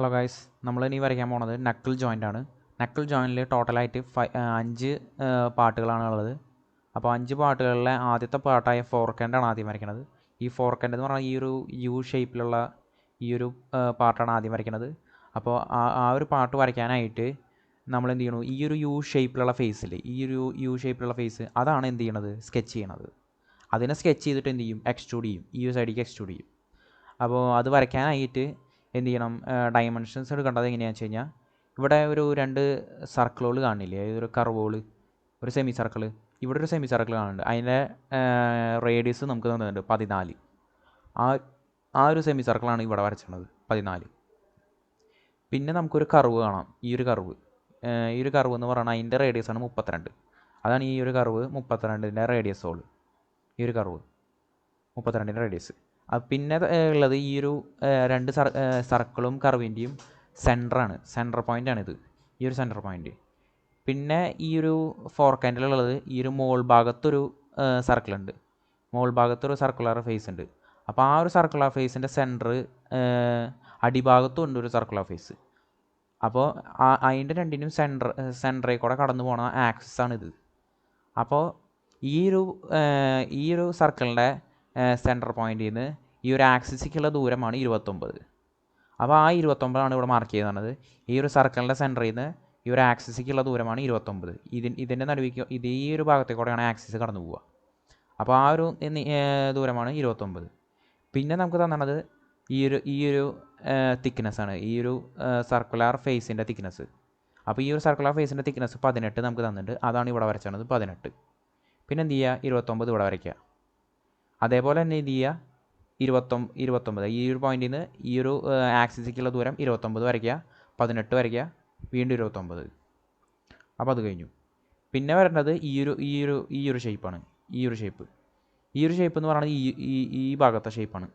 Hello guys, നമ്മളിനി വരയ്ക്കാൻ പോണത് നക്കിൾ ജോയിൻ്റ് ആണ്. നക്കിൾ ജോയിൻറ്റിൽ ടോട്ടലായിട്ട് 5 പാർട്ടുകളാണ് ഉള്ളത്. അപ്പോൾ 5 പാർട്ടുകളിലെ ആദ്യത്തെ പാർട്ടായ ഫോർക്കെൻഡാണ് ആദ്യം വരയ്ക്കുന്നത്. ഈ ഫോർക്കെൻഡ് എന്ന് പറഞ്ഞാൽ ഈ ഒരു യു ഷേപ്പിലുള്ള ഈ ഒരു പാർട്ടാണ് ആദ്യം വരയ്ക്കുന്നത്. അപ്പോൾ ആ ഒരു പാർട്ട് വരയ്ക്കാനായിട്ട് നമ്മൾ എന്ത് ചെയ്യണു, ഈ ഒരു യു ഷേപ്പിലുള്ള ഫേസിൽ അതാണ് എന്ത് ചെയ്യണത്, സ്കെച്ച് ചെയ്യണത്. അതിനെ സ്കെച്ച് ചെയ്തിട്ട് എന്ത് ചെയ്യും, എക്സ്ട്രൂഡ് ചെയ്യും, ഈ ഒരു സൈഡിലേക്ക് എക്സ്ട്രൂഡ് ചെയ്യും. അപ്പോൾ അത് വരയ്ക്കാനായിട്ട് എന്ത് ചെയ്യണം, ഡയമെൻഷൻസ് എടുക്കേണ്ടത് എങ്ങനെയാണെന്ന് വെച്ച് കഴിഞ്ഞാൽ, ഇവിടെ ഒരു 2 സർക്കിളുകൾ കാണില്ലേ, ഒരു കർവുകൾ, ഒരു സെമി സർക്കിൾ, ഇവിടെ ഒരു സെമി സർക്കിൾ കാണുന്നുണ്ട്. അതിൻ്റെ റേഡിയസ് നമുക്ക് തന്നിട്ടുണ്ട് 14. ആ ഒരു സെമി സർക്കിളാണ് ഇവിടെ വരച്ചിട്ടുള്ളത് 14. പിന്നെ നമുക്കൊരു കർവ് കാണാം, ഈ ഒരു കർവ് എന്ന് പറയുന്നത് അതിൻ്റെ റേഡിയസാണ് 32. അതാണ് ഈ ഒരു കർവ് 32ൻ്റെ റേഡിയസോള്, ഈ ഒരു കർവ് 32ൻ്റെ റേഡിയസ്. പിന്നെ ഉള്ളത് ഈ ഒരു 2 സർക്കിളും കർവിൻ്റെയും സെൻറ്റർ പോയിൻ്റാണിത്, ഈ ഒരു സെൻറ്റർ പോയിൻ്റ്. പിന്നെ ഈ ഒരു ഫോർക്കെൻഡിലുള്ളത് ഈ ഒരു മോൾ ഭാഗത്തൊരു സർക്കിളുണ്ട്, സർക്കുലർ ഫേസ് ഉണ്ട്. അപ്പോൾ ആ ഒരു സർക്കുലർ ഫേസിൻ്റെ സെൻറ്റർ അടിഭാഗത്തും ഉണ്ട് ഒരു സർക്കുലർ ഫേസ്. അപ്പോൾ അതിൻ്റെ രണ്ടിനും സെൻറ്ററിൽ കൂടെ കടന്നു പോണ ആക്സിസാണിത്. അപ്പോൾ ഈ ഒരു സർക്കിളിൻ്റെ സെൻറ്റർ പോയിൻ്റിൽ നിന്ന് ഈ ഒരു ആക്സിസിക്കുള്ള ദൂരമാണ് 29. അപ്പോൾ ആ 29 ഇവിടെ മാർക്ക് ചെയ്യുന്നത്. ഈ ഒരു സർക്കിളിൻ്റെ സെൻറ്ററിൽ നിന്ന് ഈ ഒരു ആക്സിസിക്കുള്ള ദൂരമാണ് 29. ഇതിൻ്റെ നടുവിക്ക് ഈ ഒരു ഭാഗത്തേക്കൂടെയാണ് ആക്സിസ് കടന്നു പോവുക. അപ്പോൾ ആ ഒരു ദൂരമാണ് 29. പിന്നെ നമുക്ക് തന്നത് ഈ ഒരു തിക്നെസ്സാണ്, ഈ ഒരു സർക്കുലർ ഫേസിൻ്റെ തിക്നെസ്. അപ്പോൾ ഈ ഒരു സർക്കുലർ ഫേസിൻ്റെ തിക്നെസ് 18 നമുക്ക് തന്നിട്ടുണ്ട്. അതാണ് ഇവിടെ വരച്ചത് 18. പിന്നെ എന്ത് ചെയ്യുക, 29 ഇവിടെ വരയ്ക്കുക. അതേപോലെ തന്നെ എന്ത് ചെയ്യുക, 29 ഈ ഒരു പോയിന്റിൽ നിന്ന് ഈ ഒരു ആക്സിസിക്കുള്ള ദൂരം 29 വരയ്ക്കുക, 18 വരയ്ക്കുക, വീണ്ടും 29. അപ്പോൾ അത് കഴിഞ്ഞു. പിന്നെ വരേണ്ടത് ഈ ഒരു ഷേപ്പാണ്. ഈ ഒരു ഷേപ്പ് എന്ന് പറയുന്നത് ഈ ഭാഗത്തെ ഷേപ്പാണ്.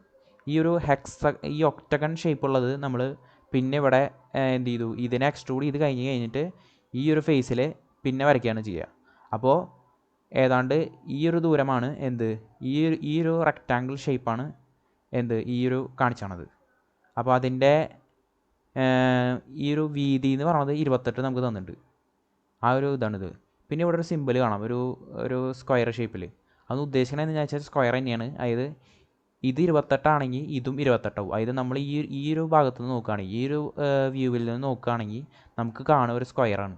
ഈ ഒക്ടഗൺ ഷേപ്പുള്ളത് നമ്മൾ പിന്നെ ഇവിടെ എന്ത് ചെയ്തു, ഇതിനെ എക്സ്ട്രൂഡ് ചെയ്ത് കഴിഞ്ഞിട്ട് ഈ ഒരു ഫേസിൽ പിന്നെ വരയ്ക്കുകയാണ് ചെയ്യുക. അപ്പോൾ ഏതാണ്ട് ഈ ഒരു ദൂരമാണ് എന്ത്, ഈ ഒരു റെക്റ്റാങ്കിൾ ഷേപ്പാണ് എന്ത്, ഈ ഒരു കാണിച്ചാണത്. അപ്പോൾ അതിൻ്റെ ഈ ഒരു വീതി എന്ന് പറയുന്നത് 28 നമുക്ക് തന്നിട്ടുണ്ട്. ആ ഒരു ഇതാണിത്. പിന്നെ ഇവിടെ ഒരു സിമ്പിൾ കാണാം, ഒരു സ്ക്വയർ ഷേപ്പിൽ. അത് ഉദ്ദേശിക്കണമെന്ന് വെച്ചാൽ സ്ക്വയർ തന്നെയാണ്. അതായത് ഇത് 28 ആണെങ്കിൽ ഇതും 28 ആവും. അതായത് നമ്മൾ ഈ ഒരു ഭാഗത്ത് നിന്ന് നോക്കുകയാണെങ്കിൽ, ഈ ഒരു വ്യൂവിൽ നിന്ന് നോക്കുകയാണെങ്കിൽ നമുക്ക് കാണുക ഒരു സ്ക്വയറാണ്,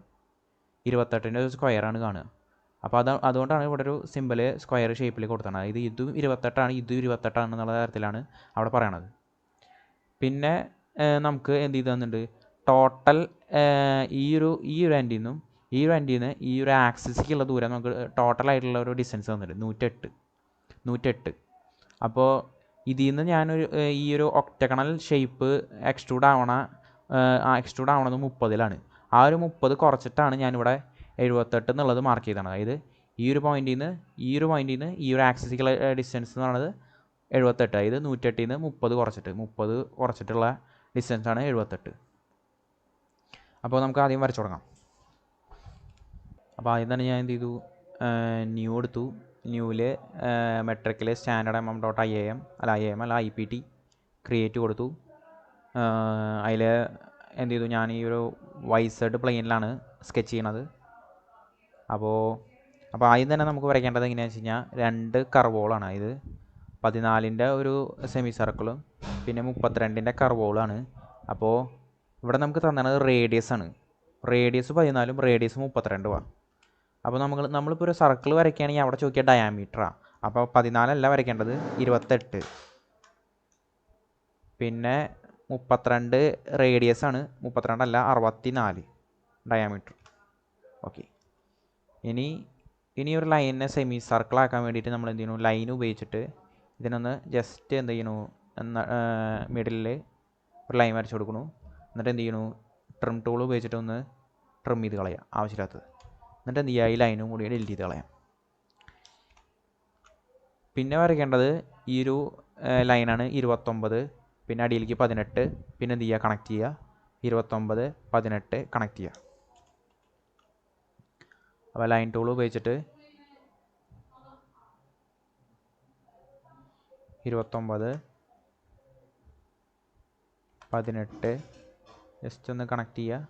28ൻ്റെ ഒരു സ്ക്വയറാണ് കാണുക. അപ്പോൾ അതുകൊണ്ടാണ് ഇവിടെ ഒരു സിമ്പിൾ സ്ക്വയർ ഷേപ്പിൽ കൊടുത്തത്. അതായത് ഇതും 28 ഇതും 28 എന്നുള്ള തരത്തിലാണ് അവിടെ പറയണത്. പിന്നെ നമുക്ക് എന്ത് ചെയ്ത് തന്നിട്ടുണ്ട്, ടോട്ടൽ ഈ ഒരു എൻഡിൽ നിന്നും ഈ ഒരു ആക്സിസിക്കുള്ള ദൂരം നമുക്ക് ടോട്ടലായിട്ടുള്ള ഒരു ഡിസ്റ്റൻസ് തന്നിട്ടുണ്ട് 108. അപ്പോൾ ഇതിൽ നിന്ന് ഞാനൊരു ഈ ഒരു ഒക്ടഗണൽ ഷേപ്പ് എക്സ്ട്രൂഡ് ആവണത് 30ലാണ്. ആ ഒരു 30 കുറച്ചിട്ടാണ് ഞാനിവിടെ 78 എന്നുള്ളത് മാർക്ക് ചെയ്തതാണ്. അതായത് ഈ ഒരു പോയിന്റിൽ നിന്ന് ഈ ഒരു ആക്സിസിക്കുള്ള ഡിസ്റ്റൻസ് എന്ന് പറയുന്നത് 78. അതായത് 108ൽ നിന്ന് 30 കുറച്ചിട്ടുള്ള ഡിസ്റ്റൻസാണ് 78. അപ്പോൾ നമുക്ക് ആദ്യം വരച്ചു തുടങ്ങാം. അപ്പോൾ ആദ്യം തന്നെ ഞാൻ എന്ത് ചെയ്തു, ന്യൂ എടുത്തു. ന്യൂവിൽ മെട്രിക്കിൽ standard.mm അല്ല IPT ക്രിയേറ്റ് കൊടുത്തു. അതിൽ എന്ത് ചെയ്തു, ഞാൻ ഈ ഒരു YZ പ്ലെയിനിലാണ് സ്കെച്ച് ചെയ്യണത്. അപ്പോൾ ആദ്യം തന്നെ നമുക്ക് വരയ്ക്കേണ്ടത് എങ്ങനെയാണെന്ന് വെച്ച് കഴിഞ്ഞാൽ 2 കർവുകളാണ്. ഇത് 14ൻ്റെ ഒരു സെമി സർക്കിളും പിന്നെ 32ൻ്റെ കർവുകളാണ്. അപ്പോൾ ഇവിടെ നമുക്ക് തന്നത് റേഡിയസ് 14ഉം റേഡിയസ് 32. അപ്പോൾ നമ്മളിപ്പോൾ ഒരു സർക്കിൾ വരയ്ക്കുകയാണെങ്കിൽ അവിടെ ചോദിക്കുക ഡയാമീറ്ററാണ്. അപ്പോൾ 14 അല്ല വരയ്ക്കേണ്ടത്, 28. പിന്നെ 32 റേഡിയസാണ്, 32 അല്ല 64 ഡയാമീറ്റർ. ഓക്കെ. ഇനി ഒരു ലൈനിനെ സെമി സർക്കിളാക്കാൻ വേണ്ടിയിട്ട് നമ്മൾ എന്ത് ചെയ്യണു, ലൈൻ ഉപയോഗിച്ചിട്ട് ഇതിനൊന്ന് ജസ്റ്റ് എന്ത് ചെയ്യണു, മിഡിലിൽ ഒരു ലൈൻ വരച്ച് കൊടുക്കണു. എന്നിട്ട് എന്ത് ചെയ്യണു, ട്രിം ടൂൾ ഉപയോഗിച്ചിട്ട് ഒന്ന് ട്രിം ചെയ്ത് കളയാം ആവശ്യമില്ലാത്തത്. എന്നിട്ട് എന്ത് ചെയ്യുക, ഈ ലൈനും കൂടി ഡിലീറ്റ് ചെയ്ത് കളയാം. പിന്നെ വരയ്ക്കേണ്ടത് ഈ ഒരു ലൈനാണ് 29, പിന്നെ അടിയിലേക്ക് 18, പിന്നെ എന്ത് ചെയ്യുക, കണക്ട് ചെയ്യുക. 29, 18 കണക്ട് ചെയ്യുക. അപ്പോൾ ലൈൻ ടൂൾ ഉപയോഗിച്ചിട്ട് 29, 18 ജസ്റ്റ് ഒന്ന് കണക്ട് ചെയ്യുക.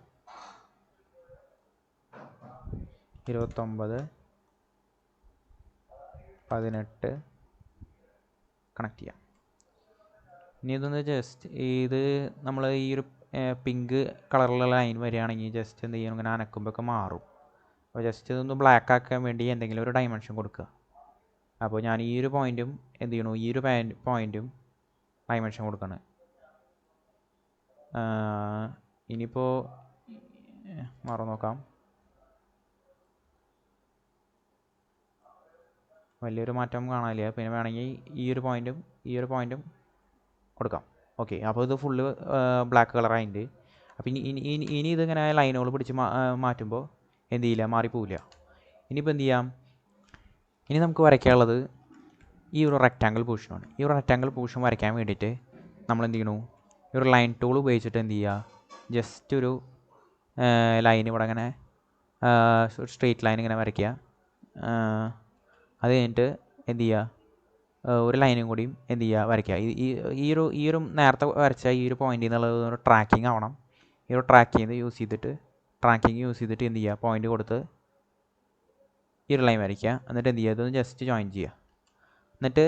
29 18 കണക്ട് ചെയ്യാം. ഇനി ഇതൊന്ന് ജസ്റ്റ് ഇത് നമ്മൾ ഈ ഒരു പിങ്ക് കളറിലുള്ള ലൈൻ വരികയാണെങ്കിൽ ജസ്റ്റ് എന്ത് ചെയ്യണം, ഇങ്ങനെ അനക്കുമ്പോഴൊക്കെ മാറും. അപ്പോൾ ജസ്റ്റ് ഇതൊന്ന് ബ്ലാക്ക് ആക്കാൻ വേണ്ടി എന്തെങ്കിലും ഒരു ഡയമെൻഷൻ കൊടുക്കുക. അപ്പോൾ ഞാൻ ഈ ഒരു പോയിൻറ്റും എന്ത് ചെയ്യണു, ഈ ഒരു പോയിൻറ്റും ഡയമെൻഷൻ കൊടുക്കണം. ഇനിയിപ്പോൾ മാറി നോക്കാം. വലിയൊരു മാറ്റം കാണാനില്ല. പിന്നെ വേണമെങ്കിൽ ഈ ഒരു പോയിൻറ്റും കൊടുക്കാം. ഓക്കെ, അപ്പോൾ ഇത് ഫുള്ള് ബ്ലാക്ക് കളറായിട്ട്. അപ്പോൾ ഇനി ഇതിങ്ങനെ ലൈനുകൾ പിടിച്ച് മാറ്റുമ്പോൾ എന്ത് ചെയ്യില്ല, മാറിപ്പോവില്ല. ഇനിയിപ്പോൾ എന്ത് ചെയ്യാം, ഇനി നമുക്ക് വരയ്ക്കാനുള്ളത് ഈ ഒരു റെക്റ്റാങ്കിൾ പോർഷനാണ്. ഈ ഒരു റെക്റ്റാങ്കിൾ പോർഷൻ വരയ്ക്കാൻ വേണ്ടിയിട്ട് നമ്മൾ എന്ത് ചെയ്യണു, ഈ ഒരു ലൈൻ ടൂൾ ഉപയോഗിച്ചിട്ട് എന്ത് ചെയ്യുക, ജസ്റ്റ് ഒരു ലൈൻ ഇവിടെ ഇങ്ങനെ ഒരു സ്ട്രെയിറ്റ് ലൈൻ ഇങ്ങനെ വരയ്ക്കുക. അത് കഴിഞ്ഞിട്ട് എന്ത് ചെയ്യുക, ഒരു ലൈനും കൂടിയും എന്ത് ചെയ്യുക, വരയ്ക്കുക. ഈ ഒരു നേരത്തെ വരച്ച ഈ ഒരു പോയിൻ്റിൽ നിന്നുള്ളത് ഒരു ട്രാക്കിംഗ് ആവണം. ഈ ഒരു ട്രാക്കിംഗ് യൂസ് ചെയ്തിട്ട് എന്ത് ചെയ്യുക, പോയിൻ്റ് കൊടുത്ത് ഈ ഒരു ലൈൻ വരയ്ക്കുക. എന്നിട്ട് എന്ത് ചെയ്യുക, ഇതൊന്ന് ജസ്റ്റ് ജോയിൻ ചെയ്യുക. എന്നിട്ട്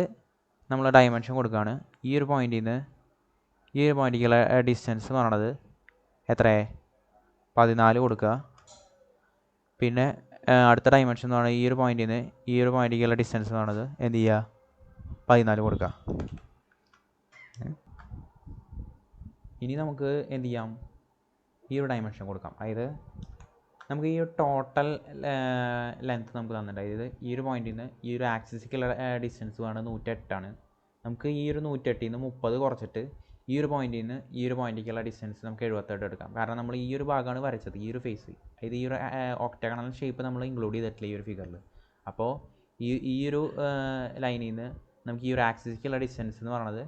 നമ്മൾ ഡയമെൻഷൻ കൊടുക്കുകയാണ്. ഈ ഒരു പോയിൻറ്റിലേക്കുള്ള ഡിസ്റ്റൻസ് എന്ന് പറയുന്നത് എത്രയാണ്, 14 കൊടുക്കുക. പിന്നെ അടുത്ത ഡയമെൻഷൻ എന്ന് പറയുന്നത് ഈ ഒരു പോയിൻറ്റിലേക്കുള്ള ഡിസ്റ്റൻസ് എന്ന് പറയുന്നത് എന്ത് ചെയ്യുക, 14 കൊടുക്കുക. ഇനി നമുക്ക് എന്ത് ചെയ്യാം, ഈ ഒരു ഡയമെൻഷൻ കൊടുക്കാം. അതായത് നമുക്ക് ഈ ടോട്ടൽ ലെങ്ത്ത് നമുക്ക് തന്നിട്ടുണ്ട്. അതായത് ഈ ഒരു പോയിൻറ്റിൽ നിന്ന് ഈ ഒരു ആക്സിസിക്കുള്ള ഡിസ്റ്റൻസ് വേണം 108 നമുക്ക് ഈ ഒരു 108 നിന്ന് 30 കുറച്ചിട്ട് ഈ ഒരു പോയിൻറ്റിൽ നിന്ന് ഈ ഒരു പോയിൻറ്റിലേക്കുള്ള ഡിസ്റ്റൻസ് നമുക്ക് 78 എടുക്കാം. കാരണം നമ്മൾ ഈ ഒരു ഭാഗമാണ് വരച്ചത്, ഈ ഒരു ഫേസ്. അതായത് ഈ ഒരു ഒക്ടാഗണൽ ഷേപ്പ് നമ്മൾ ഇൻക്ലൂഡ് ചെയ്തിട്ടില്ല ഈ ഒരു ഫിഗറിൽ. അപ്പോൾ ഈ ഒരു ലൈനിൽ നിന്ന് നമുക്ക് ഈ ഒരു ആക്സിസിക്കുള്ള ഡിസ്റ്റൻസ് എന്ന് പറയുന്നത്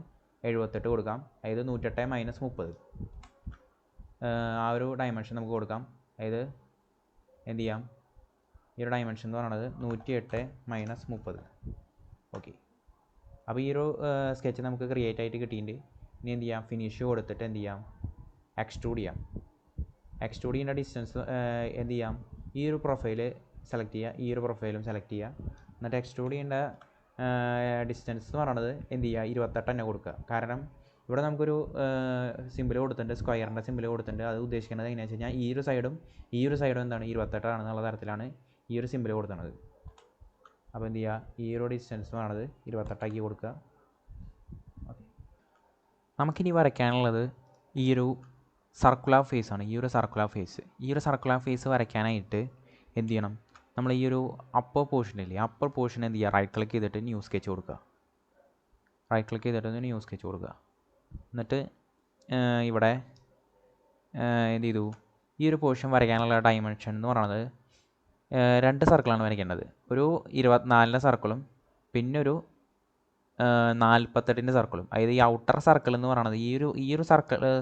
78 കൊടുക്കാം. അതായത് 108 - 30 ആ ഒരു ഡയമെൻഷൻ നമുക്ക് കൊടുക്കാം. അതായത് എന്ത് ചെയ്യാം, ഈ ഒരു ഡയമെൻഷൻ എന്ന് പറയുന്നത് 108 - 30. ഓക്കെ, അപ്പോൾ ഈ ഒരു സ്കെച്ച് നമുക്ക് ക്രിയേറ്റ് ആയിട്ട് കിട്ടിയിട്ടുണ്ട്. ഇനി എന്ത് ചെയ്യാം, ഫിനിഷ് കൊടുത്തിട്ട് എന്ത് ചെയ്യാം, എക്സ്ട്രൂഡ് ചെയ്യാം. എക്സ്ട്രൂഡ് ചെയ്യേണ്ട ഡിസ്റ്റൻസ് എന്ത് ചെയ്യാം, ഈ ഒരു പ്രൊഫൈൽ സെലക്ട് ചെയ്യുക, ഈ ഒരു പ്രൊഫൈലും സെലക്ട് ചെയ്യുക. എന്നിട്ട് എക്സ്ട്രൂഡ് ചെയ്യേണ്ട ഡിസ്റ്റൻസ് എന്ന് പറയുന്നത് എന്ത് ചെയ്യുക, 28 തന്നെ കൊടുക്കുക. കാരണം ഇവിടെ നമുക്കൊരു സിമ്പിൾ കൊടുത്തിട്ടുണ്ട്, സ്ക്വയറിൻ്റെ സിമ്പിൾ കൊടുത്തിട്ടുണ്ട്. അത് ഉദ്ദേശിക്കുന്നത് എങ്ങനെയാണെന്ന് വെച്ച് കഴിഞ്ഞാൽ ഈ ഒരു സൈഡും എന്താണ് 28 ആണെന്നുള്ള തരത്തിലാണ് ഈ ഒരു സിമ്പിൾ കൊടുക്കുന്നത്. അപ്പോൾ എന്ത് ചെയ്യുക, ഈ ഒരു ഡിസ്റ്റൻസ് എന്ന് പറയുന്നത് 28 ആക്കി കൊടുക്കുക. ഓക്കെ, നമുക്കിനി വരയ്ക്കാനുള്ളത് ഈ ഒരു സർക്കുലർ ഫേസ് ആണ്. ഈ ഒരു സർക്കുലർ ഫേസ് വരയ്ക്കാനായിട്ട് എന്ത് ചെയ്യണം, നമ്മൾ ഈ ഒരു അപ്പർ പോർഷനില്ലേ, അപ്പർ പോർഷൻ എന്ത് ചെയ്യുക, റൈറ്റ് ക്ലിക്ക് ചെയ്തിട്ട് ന്യൂ സ്കെച്ച് കൊടുക്കുക. എന്നിട്ട് ഇവിടെ എന്ത് ചെയ്തു, ഈ ഒരു പോർഷൻ വരയ്ക്കാനുള്ള ഡയമെൻഷൻ എന്ന് പറയുന്നത് 2 സർക്കിളാണ് വരയ്ക്കേണ്ടത്. ഒരു 24ൻ്റെ സർക്കിളും പിന്നെ ഒരു 48ൻ്റെ സർക്കിളും. അതായത് ഈ ഔട്ടർ സർക്കിൾ എന്ന് പറയുന്നത് ഈ ഒരു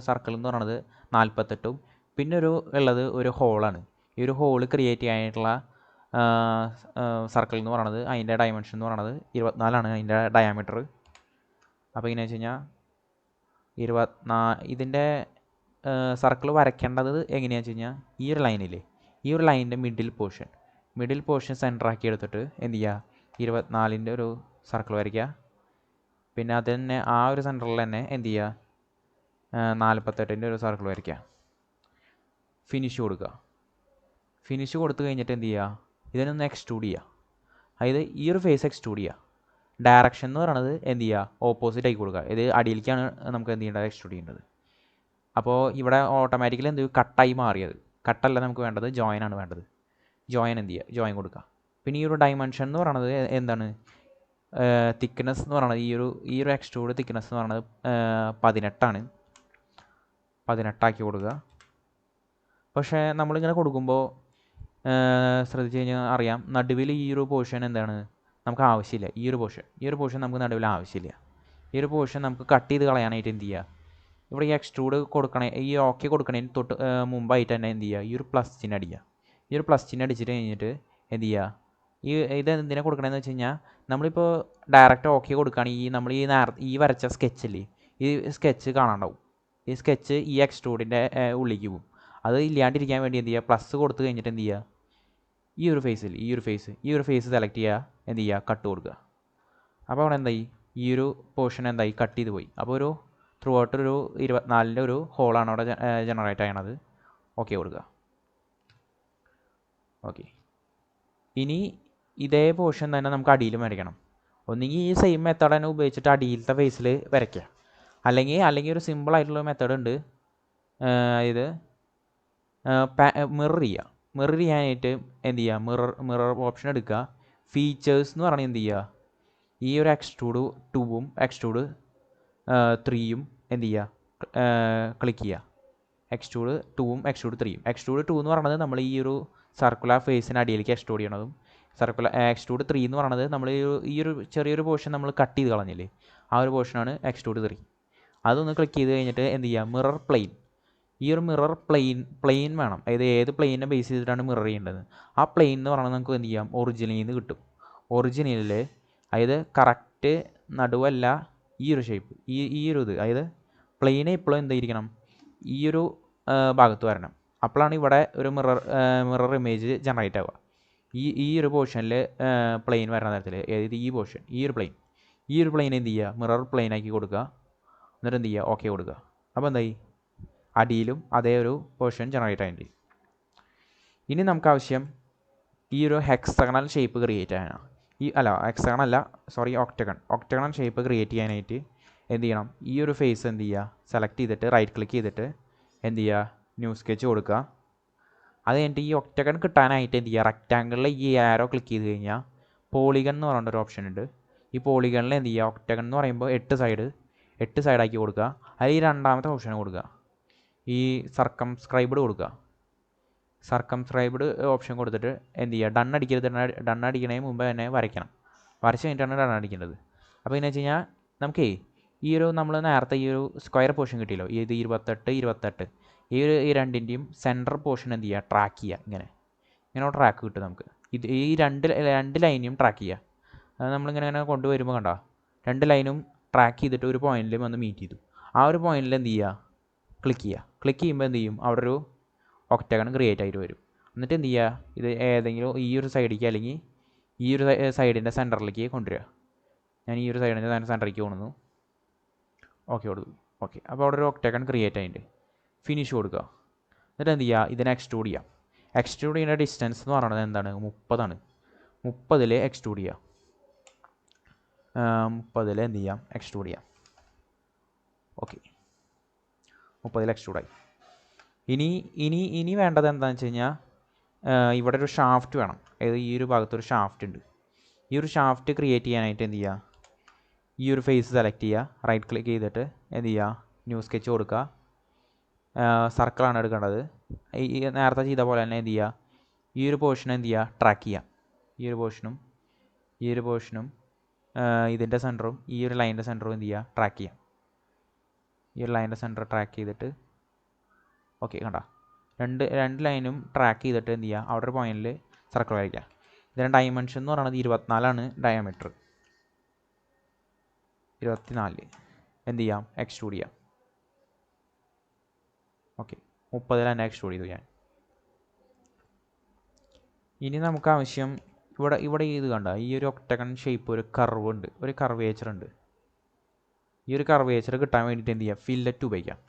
സർക്കിൾ എന്ന് പറയുന്നത് 48ഉം പിന്നെ ഉള്ളത് ഒരു ഹോളാണ്. ഈ ഒരു ഹോള് ക്രിയേറ്റ് ചെയ്യാനായിട്ടുള്ള സർക്കിൾ എന്ന് പറയുന്നത് അതിൻ്റെ ഡയമെൻഷൻ എന്ന് പറയുന്നത് 24 അതിൻ്റെ ഡയാമീറ്റർ. അപ്പോൾ എങ്ങനെയാണെന്ന് വെച്ച് കഴിഞ്ഞാൽ 24 ഇതിൻ്റെ സർക്കിൾ വരയ്ക്കേണ്ടത് എങ്ങനെയാണെന്ന് വെച്ച് കഴിഞ്ഞാൽ ഈ ഒരു ലൈനില്ലേ, ഈ ഒരു ലൈനിൻ്റെ മിഡിൽ പോർഷൻ സെൻറ്ററാക്കി എടുത്തിട്ട് എന്ത് ചെയ്യുക, 24ൻ്റെ ഒരു സർക്കിൾ വരയ്ക്കുക. പിന്നെ അത് തന്നെ ആ ഒരു സെൻറ്ററിൽ തന്നെ എന്ത് ചെയ്യുക, 48ൻ്റെ ഒരു സർക്കിൾ വരയ്ക്കുക. ഫിനിഷ് കൊടുത്തു കഴിഞ്ഞിട്ട് എന്ത് ചെയ്യുക, ഇതിനൊന്ന് എക്സ്ട്രൂഡ് ചെയ്യുക. അതായത് ഈ ഒരു ഫേസ് എക്സ്ട്രൂഡ് ചെയ്യുക. ഡയറക്ഷൻ എന്ന് പറയുന്നത് എന്ത് ചെയ്യുക, ഓപ്പോസിറ്റ് ആക്കി കൊടുക്കുക. ഇത് അടിയിലേക്കാണ് നമുക്ക് എന്ത് ചെയ്യേണ്ടത്, എക്സ്ട്രൂഡ് ചെയ്യേണ്ടത്. അപ്പോൾ ഇവിടെ ഓട്ടോമാറ്റിക്കലി എന്ത് ചെയ്യും, കട്ടായി മാറിയത്. കട്ടല്ല നമുക്ക് വേണ്ടത്, ജോയിൻ ആണ് വേണ്ടത്. ജോയിൻ എന്ത് ചെയ്യുക, ജോയിൻ കൊടുക്കുക. പിന്നെ ഈ ഒരു ഡയമെൻഷൻ എന്ന് പറയുന്നത് എന്താണ്, തിക്നെസ് എന്ന് പറയുന്നത് ഈ ഒരു എക്സ്ട്രൂഡ് തിക്നെസ് എന്ന് പറയുന്നത് 18 18 കൊടുക്കുക. പക്ഷേ നമ്മളിങ്ങനെ കൊടുക്കുമ്പോൾ ശ്രദ്ധിച്ച് കഴിഞ്ഞാൽ അറിയാം, നടുവിൽ ഈ ഒരു പോർഷൻ എന്താണ് നമുക്ക് ആവശ്യമില്ല. ഈ ഒരു പോർഷൻ നമുക്ക് നടുവിൽ ആവശ്യമില്ല. ഈ ഒരു പോർഷൻ നമുക്ക് കട്ട് ചെയ്ത് കളയാനായിട്ട് എന്ത് ചെയ്യുക, ഇവിടെ ഈ എക്സ്ട്രൂഡ് ഈ ഓക്കെ കൊടുക്കണതിന് തൊട്ട് മുമ്പായിട്ട് തന്നെ എന്ത് ചെയ്യുക, ഈ ഒരു പ്ലസ് ചിഹ്നം അടിക്കുക. ഈ ഒരു പ്ലസ് ചിഹ്നം അടിച്ചിട്ട് കഴിഞ്ഞിട്ട് എന്ത് ചെയ്യുക, ഇത് എന്തിനാണ് കൊടുക്കണമെന്ന് വെച്ച് കഴിഞ്ഞാൽ നമ്മളിപ്പോൾ ഡയറക്റ്റ് ഓക്കെ കൊടുക്കുകയാണെങ്കിൽ നമ്മൾ ഈ വരച്ച സ്കെച്ചില്ലേ, ഈ സ്കെച്ച് കാണാണ്ടാവും. ഈ സ്കെച്ച് ഈ എക്സ്ട്രൂഡിൻ്റെ ഉള്ളിലേക്ക് പോകും. അത് ഇല്ലാണ്ടിരിക്കാൻ വേണ്ടി എന്ത് ചെയ്യുക, പ്ലസ് കൊടുത്ത് കഴിഞ്ഞിട്ട് എന്ത് ചെയ്യുക, ഈ ഒരു ഫേസ് സെലക്ട് ചെയ്യുക, എന്ത് ചെയ്യുക, കട്ട് കൊടുക്കുക. അപ്പോൾ അവിടെ എന്തായി, ഈ ഒരു പോർഷൻ എന്തായി, കട്ട് ചെയ്ത് പോയി. അപ്പോൾ ഒരു ത്രൂ ഔട്ട് ഒരു 24-ൻ്റെ ഒരു ഹോളാണ് അവിടെ ജനറേറ്റ് ചെയ്യണത്. ഓക്കെ കൊടുക്കുക. ഓക്കെ, ഇനി ഇതേ പോർഷൻ തന്നെ നമുക്ക് അടിയിലും വരയ്ക്കണം. ഒന്നുകിൽ ഈ സെയിം മെത്തേഡ് തന്നെ ഉപയോഗിച്ചിട്ട് അടിയിലത്തെ ഫേസിൽ വരയ്ക്കുക, അല്ലെങ്കിൽ ഒരു സിമ്പിളായിട്ടുള്ള മെത്തേഡ് ഉണ്ട്. ഇത് മിറർ ചെയ്യാനായിട്ട് എന്ത് ചെയ്യുക, മിറർ ഓപ്ഷൻ എടുക്കുക. ഫീച്ചേഴ്സ് എന്ന് പറഞ്ഞാൽ എന്ത് ചെയ്യുക, ഈ ഒരു എക്സ്ട്രൂഡ് 2ഉം എക്സ്ട്രൂഡ് 3ഉം എന്ത് ചെയ്യുക, ക്ലിക്ക് ചെയ്യുക. എക്സ്ട്രൂഡ് 2ഉം എക്സ്ട്രൂഡ് 3ഉം. എക്സ്ട്രൂഡ് 2 എന്ന് പറയുന്നത് നമ്മൾ ഈ ഒരു സർക്കുലർ ഫേസിന് അടിയിലേക്ക് എക്സ്ട്രൂഡ് ചെയ്യണതും, എക്സ്ട്രൂഡ് 3 എന്ന് പറയുന്നത് നമ്മൾ ഈ ഒരു ചെറിയൊരു പോർഷൻ നമ്മൾ കട്ട് ചെയ്ത് കളഞ്ഞില്ലേ, ആ ഒരു പോർഷനാണ് എക്സ്ട്രൂഡ് 3. അതൊന്ന് ക്ലിക്ക് ചെയ്ത് കഴിഞ്ഞിട്ട് എന്ത് ചെയ്യുക, മിറർ പ്ലെയിൻ. ഈ ഒരു മിറർ പ്ലെയിൻ വേണം. അതായത് ഏത് പ്ലെയിനെ ബേസ് ചെയ്തിട്ടാണ് മിറർ ചെയ്യേണ്ടത്, ആ പ്ലെയിൻ എന്ന് പറയുന്നത് നമുക്ക് എന്ത് ചെയ്യാം, ഒറിജിനിൽ നിന്ന് കിട്ടും. ഒറിജിനലിൽ അതായത് കറക്റ്റ് നടുവല്ല, ഈ ഒരു ഷേപ്പ്, ഈ ഒരു ഇത്, അതായത് പ്ലെയിനെ ഇപ്പോഴും എന്തായിരിക്കണം, ഈ ഒരു ഭാഗത്ത് വരണം. അപ്പോഴാണ് ഇവിടെ ഒരു മിറർ ഇമേജ് ജനറേറ്റ് ആവുക. ഈ ഒരു പോർഷനിൽ പ്ലെയിൻ വരുന്ന തരത്തിൽ, അതായത് ഈ പോർഷൻ, ഈ ഒരു പ്ലെയിൻ എന്ത് ചെയ്യുക, മിറർ പ്ലെയിൻ ആക്കി കൊടുക്കുക. എന്നിട്ട് എന്ത് ചെയ്യുക, ഓക്കെ കൊടുക്കുക. അപ്പോൾ എന്തായി, അടിയിലും അതേ ഒരു പോർഷൻ ജനറേറ്റ് ആയിട്ട്. ഇനി നമുക്ക് ആവശ്യം ഈ ഒരു ഹെക്സഗണൽ ഷേപ്പ് ക്രിയേറ്റ് ചെയ്യാനാണ്. ഒക്ടഗണൽ ഷേപ്പ് ക്രിയേറ്റ് ചെയ്യാനായിട്ട് എന്ത് ചെയ്യണം, ഈ ഒരു ഫേസ് എന്ത് ചെയ്യുക, സെലക്ട് ചെയ്തിട്ട് റൈറ്റ് ക്ലിക്ക് ചെയ്തിട്ട് എന്ത് ചെയ്യുക, ന്യൂ സ്കെച്ച് കൊടുക്കുക. അത് കഴിഞ്ഞിട്ട് ഈ ഒക്ടഗൺ കിട്ടാനായിട്ട് എന്ത് ചെയ്യുക, റെക്റ്റാങ്കിളിൽ ഈ ആരോ ക്ലിക്ക് ചെയ്ത് കഴിഞ്ഞാൽ പോളിഗൺ എന്ന് പറഞ്ഞൊരു ഓപ്ഷൻ ഉണ്ട്. ഈ പോളിഗണിൽ എന്ത് ചെയ്യുക, ഒക്ടഗൺ എന്ന് പറയുമ്പോൾ 8 സൈഡാക്കി കൊടുക്കുക. അതിൽ ഈ രണ്ടാമത്തെ ഓപ്ഷൻ കൊടുക്കുക, ഈ സർക്കംസ്ക്രൈബ്ഡ് കൊടുക്കുക. സർക്കംസ്ക്രൈബ്ഡ് ഓപ്ഷൻ കൊടുത്തിട്ട് എന്ത് ചെയ്യുക, ഡൺ അടിക്കുന്നതിന് മുമ്പ് തന്നെ വരയ്ക്കണം. വരച്ച് കഴിഞ്ഞിട്ടാണ് ഡൺ അടിക്കേണ്ടത്. അപ്പോൾ എന്ന് വെച്ച് കഴിഞ്ഞാൽ നമുക്കേ ഈ ഒരു നമ്മൾ നേരത്തെ ഈ ഒരു സ്ക്വയർ പോർഷൻ കിട്ടിയല്ലോ, ഇത് 28 ഈ രണ്ടിൻ്റെയും സെൻറ്റർ പോർഷൻ എന്ത് ചെയ്യുക, ട്രാക്ക് ചെയ്യുക. ഇങ്ങനെ ട്രാക്ക് കിട്ടും നമുക്ക്. ഈ രണ്ട് ലൈനെയും ട്രാക്ക് ചെയ്യുക. അത് നമ്മളിങ്ങനെ കൊണ്ടുവരുമ്പോൾ കണ്ടോ, 2 ലൈനും ട്രാക്ക് ചെയ്തിട്ട് ഒരു പോയിന്റിൽ വന്ന് മീറ്റ് ചെയ്തു. ആ ഒരു പോയിന്റിൽ എന്ത് ചെയ്യുക, ക്ലിക്ക് ചെയ്യുമ്പോൾ എന്ത് ചെയ്യും, അവിടെ ഒരു ഒക്ടഗൺ ക്രിയേറ്റ് ആയിട്ട് വരും. എന്നിട്ട് എന്ത് ചെയ്യുക, ഇത് ഏതെങ്കിലും ഈ ഒരു സൈഡിലേക്ക് അല്ലെങ്കിൽ ഈ ഒരു സൈഡിൻ്റെ സെൻറ്ററിലേക്ക് കൊണ്ടുവരിക. ഞാൻ ഈ ഒരു സൈഡിൻ്റെ സെൻറ്ററിലേക്ക് കൊണ്ടുവന്നു. ഓക്കെ കൊടുത്തു. ഓക്കെ, അപ്പോൾ അവിടെ ഒരു ഒക്ടഗൺ ക്രിയേറ്റ് ആയിട്ട് ഫിനിഷ് കൊടുക്കുക. എന്നിട്ട് എന്ത് ചെയ്യുക, ഇതിനെ എക്സ്ട്രൂഡ് ചെയ്യാം. എക്സ്ട്രൂഡ് ചെയ്യുന്ന ഡിസ്റ്റൻസ് എന്ന് പറയുന്നത് എന്താണ്, 30 ആണ്. 30 എക്സ്ട്രൂഡ് ചെയ്യുക. 30 എന്ത് ചെയ്യാം, എക്സ്ട്രൂഡ് ചെയ്യാം. ഓക്കെ, 30 എക്സ്ട്രൂഡായി. ഇനി വേണ്ടത് എന്താണെന്ന് വെച്ച് കഴിഞ്ഞാൽ ഇവിടെ ഒരു ഷാഫ്റ്റ് വേണം. അതായത് ഈ ഒരു ഭാഗത്തൊരു ഷാഫ്റ്റ് ഉണ്ട്. ഈ ഒരു ഷാഫ്റ്റ് ക്രിയേറ്റ് ചെയ്യാനായിട്ട് എന്ത് ചെയ്യുക, ഈ ഒരു ഫേസ് സെലക്ട് ചെയ്യുക, റൈറ്റ് ക്ലിക്ക് ചെയ്തിട്ട് എന്ത് ചെയ്യുക, ന്യൂ സ്കെച്ച് കൊടുക്കുക. സർക്കിളാണ് എടുക്കേണ്ടത്. ഈ നേരത്തെ ചെയ്ത പോലെ തന്നെ എന്ത് ചെയ്യുക, ഈ ഒരു പോർഷൻ എന്ത് ചെയ്യുക, ട്രാക്ക് ചെയ്യുക. ഈ ഒരു പോർഷനും ഇതിൻ്റെ സെൻറ്ററും ഈ ഒരു ലൈനിൻ്റെ സെൻറ്ററും എന്ത് ചെയ്യുക, ട്രാക്ക് ചെയ്യാം. ഈ ഒരു ലൈനിൻ്റെ സെൻറ്റർ ട്രാക്ക് ചെയ്തിട്ട് ഓക്കെ കണ്ടോ, രണ്ട് ലൈനും ട്രാക്ക് ചെയ്തിട്ട് എന്ത് ചെയ്യുക, അവിടെ ഒരു പോയിന്റിൽ സർക്കിൾ വരയ്ക്കുക. ഇതിൻ്റെ ഡയമെൻഷൻ എന്ന് പറയുന്നത് 24 ഡയമീറ്റർ. 24 എന്ത് ചെയ്യാം, എക്സ്ട്രൂഡ് ചെയ്യാം. ഓക്കെ, 30 തന്നെ എക്സ്ട്രൂഡ് ചെയ്തു ഞാൻ. ഇനി നമുക്ക് ആവശ്യം ഇവിടെ ഇത് കണ്ട, ഈ ഒരു ഒക്ടഗൺ ഷേപ്പ് ഒരു കർവ് ഉണ്ട്, ഒരു കർവേച്ചർ ഉണ്ട്. ഈ ഒരു കർവേച്ചർ കിട്ടാൻ വേണ്ടിയിട്ട് എന്ത് ചെയ്യുക, ഫില്ലറ്റ് ഉപയോഗിക്കാം.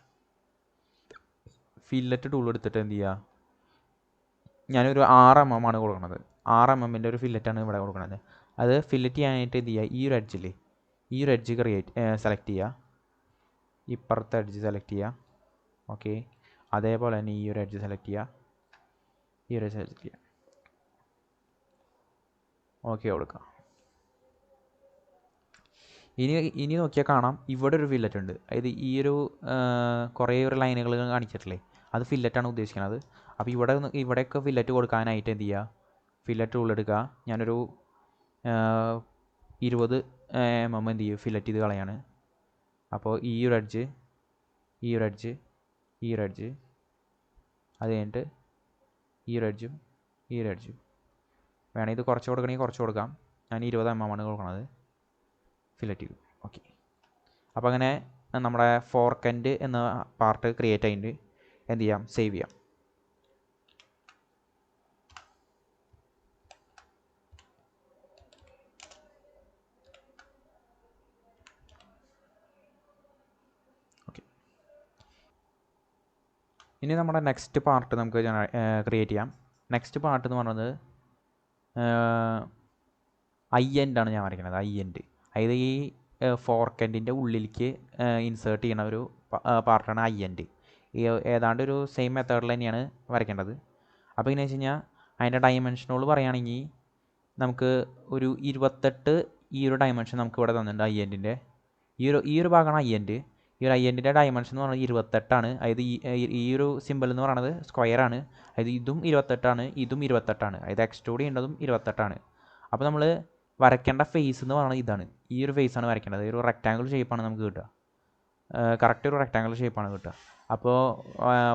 ഫില്ലറ്റ് ടൂൾ എടുത്തിട്ട് എന്ത് ചെയ്യുക, ഞാനൊരു 6 mm ആണ് കൊടുക്കുന്നത്. 6 mm ഒരു ഫില്ലറ്റാണ് ഇവിടെ കൊടുക്കുന്നത്. അത് ഫില്ലറ്റ് ചെയ്യാനായിട്ട് എന്ത് ചെയ്യുക, ഈ ഒരു എഡ്ജ് സെലക്ട് ചെയ്യുക. ഇപ്പുറത്തെ എഡ്ജ് സെലക്ട് ചെയ്യുക. ഓക്കെ, അതേപോലെ തന്നെ ഈ ഒരു എഡ്ജ് സെലക്ട് ചെയ്യുക. ഓക്കെ കൊടുക്കുക. ഇനി നോക്കിയാൽ കാണാം, ഇവിടെ ഒരു ഫില്ലറ്റ് ഉണ്ട്. അതായത് ഈ ഒരു കുറേ ഒരു ലൈനുകൾ കാണിച്ചിട്ടില്ലേ, അത് ഫില്ലറ്റാണ് ഉദ്ദേശിക്കുന്നത്. അപ്പോൾ ഇവിടെയൊക്കെ ഫില്ലറ്റ് കൊടുക്കാനായിട്ട് എന്ത് ചെയ്യുക, ഫില്ലറ്റ് ടൂൾ എടുക്കുക. ഞാനൊരു 20 mm എന്ത് ചെയ്യും, ഫില്ലറ്റ് ചെയ്ത് കളയാണ്. അപ്പോൾ ഈ ഒരു എഡ്ജ് അത് കഴിഞ്ഞിട്ട് ഈ ഒരു എഡ്ജും വേണമെങ്കിൽ ഇത് കുറച്ച് കൊടുക്കണമെങ്കിൽ കുറച്ച് കൊടുക്കാം. ഞാൻ 20 mm ആണ് കൊടുക്കുന്നത്. ഫില്ലറ്റ് ചെയ്തു. ഓക്കെ, അപ്പോൾ അങ്ങനെ നമ്മുടെ ഫോർക്കെൻഡ് എന്ന പാർട്ട് ക്രിയേറ്റ് ആയിട്ട് എന്ത് ചെയ്യാം, സേവ് ചെയ്യാം. ഓക്കെ, ഇനി നമ്മുടെ നെക്സ്റ്റ് പാർട്ട് നമുക്ക് ക്രിയേറ്റ് ചെയ്യാം. നെക്സ്റ്റ് പാർട്ട് എന്ന് പറയുന്നത് ഐ എൻഡ് ആണ് ഞാൻ വരയ്ക്കുന്നത്. ഐ എൻഡ്, അതായത് ഈ ഫോർക്കെൻഡിൻ്റെ ഉള്ളിലേക്ക് ഇൻസേർട്ട് ചെയ്യുന്ന ഒരു പാർട്ടാണ് ഐ എൻഡ്. ഈ ഏതാണ്ട് ഒരു സെയിം മെത്തേഡിൽ തന്നെയാണ് വരയ്ക്കേണ്ടത്. അപ്പോൾ എങ്ങനെ വെച്ച് കഴിഞ്ഞാൽ അതിൻ്റെ ഡയമെൻഷനോട് പറയുകയാണെങ്കിൽ നമുക്ക് ഒരു 28 ഈ ഒരു ഡയമെൻഷൻ നമുക്ക് ഇവിടെ തന്നിട്ടുണ്ട്. ഐ എൻഡിൻ്റെ ഈ ഒരു ഭാഗമാണ് ഐ എൻഡ്. ഈ ഒരു ഐ എൻഡിൻ്റെ ഡയമെൻഷൻ എന്ന് പറയുന്നത് 28ആണ്. അതായത് ഈ ഒരു സിമ്പിൾ എന്ന് പറയുന്നത് സ്ക്വയറാണ്. അതായത് ഇതും 28ആണ്, ഇതും 28ആണ്. അതായത് എക്സ്ട്രൂഡ് ചെയ്യേണ്ടതും 28ആണ്. അപ്പോൾ നമ്മൾ വരയ്ക്കേണ്ട ഫേസ് എന്ന് പറയുന്നത് ഇതാണ്. ഈ ഒരു ഫേസാണ് വരയ്ക്കേണ്ടത്. ഒരു റെക്റ്റാങ്കിൾ ഷേപ്പാണ് നമുക്ക് കിട്ടുക. കറക്റ്റ് ഒരു റെക്റ്റാങ്കിൾ ഷേപ്പാണ് കിട്ടുക. അപ്പോൾ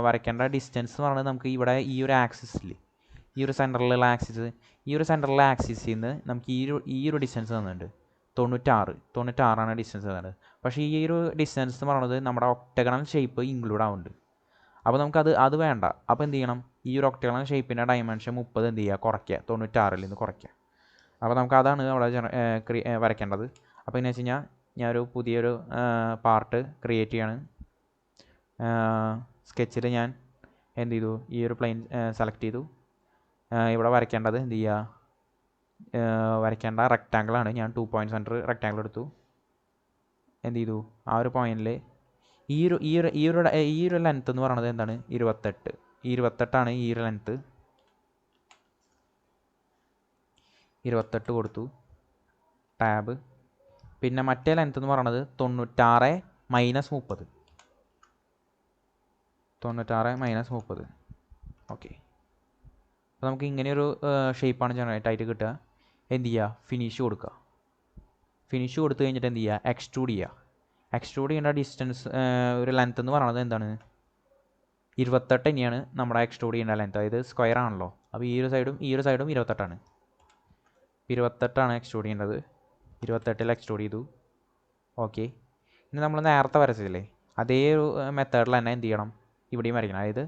വരയ്ക്കേണ്ട ഡിസ്റ്റൻസ് എന്ന് പറയുന്നത് നമുക്ക് ഇവിടെ ഈ ഒരു ആക്സിസിൽ, ഈ ഒരു സെൻറ്ററിലുള്ള ആക്സിസിൽ നിന്ന് നമുക്ക് ഈ ഒരു ഡിസ്റ്റൻസ് തന്നിട്ടുണ്ട്. 96ആണ് ഡിസ്റ്റൻസ് തന്നത്. പക്ഷേ ഈ ഒരു ഡിസ്റ്റൻസ് എന്ന് പറയുന്നത് നമ്മുടെ ഒക്ടഗണൽ ഷേപ്പ് ഇൻക്ലൂഡ് ആവുന്നുണ്ട്. അപ്പോൾ നമുക്കത് വേണ്ട. അപ്പോൾ എന്ത് ചെയ്യണം, ഈ ഒരു ഒക്ടഗണൽ ഷേപ്പിൻ്റെ ഡയമെൻഷൻ 30 എന്ത് ചെയ്യുക, കുറയ്ക്കുക, 96ൽ നിന്ന് കുറയ്ക്കുക. അപ്പോൾ നമുക്ക് അതാണ് അവിടെ വരയ്ക്കേണ്ടത്. അപ്പോൾ എന്നു വെച്ച് കഴിഞ്ഞാൽ ഞാനൊരു പുതിയൊരു പാർട്ട് ക്രിയേറ്റ് ചെയ്യാണ്. സ്കെച്ചിൽ ഞാൻ എന്ത് ചെയ്തു, ഈ ഒരു പ്ലെയിൻ സെലക്ട് ചെയ്തു. ഇവിടെ വരയ്ക്കേണ്ടത് എന്ത് ചെയ്യുക, വരയ്ക്കേണ്ട റെക്റ്റാങ്കിളാണ്. ഞാൻ 2 പോയിൻറ്റ് സെൻറ്റർ റെക്റ്റാങ്കിൾ എടുത്തു. എന്ത് ചെയ്തു, ആ ഒരു പോയിന്റിൽ ഈ ഒരു ലെങ്ത്ത് എന്ന് പറയുന്നത് എന്താണ്, 28ആണ് ഈ ഒരു ലെങ്ത്ത്. 28 കൊടുത്തു, ടാബ്. പിന്നെ മറ്റേ ലെങ്ത്ത് എന്ന് പറയുന്നത് 96 മൈനസ് 30. 96 മൈനസ് 30. ഓക്കെ, അപ്പോൾ നമുക്ക് ഇങ്ങനെയൊരു ഷേപ്പാണ് ജനറേറ്റ് ആയിട്ട് കിട്ടുക. എന്ത് ചെയ്യുക, ഫിനിഷ് കൊടുക്കുക. ഫിനിഷ് കൊടുത്തു കഴിഞ്ഞിട്ട് എന്ത് ചെയ്യുക, എക്സ്ട്രൂഡ് ചെയ്യുക. എക്സ്ട്രൂഡ് ചെയ്യേണ്ട ഡിസ്റ്റൻസ് ഒരു ലെങ്ത്ത് എന്ന് പറയുന്നത് എന്താണ്, 28 തന്നെയാണ് നമ്മുടെ എക്സ്ട്രൂഡ് ചെയ്യേണ്ട ലെങ്ത്ത്. അതായത് സ്ക്വയർ ആണല്ലോ. അപ്പോൾ ഈ ഒരു സൈഡും 28ആണ്. 28ആണ് എക്സ്ട്രൂഡ് ചെയ്യേണ്ടത്. 28ൽ എക്സ്ട്രൂഡ് ചെയ്തു. ഓക്കെ, ഇനി നമ്മൾ നേരത്തെ വരച്ചതില്ലേ അതേ ഒരു മെത്തേഡിൽ തന്നെ എന്ത് ചെയ്യണം, ഇവിടെയും വരയ്ക്കണം. അതായത്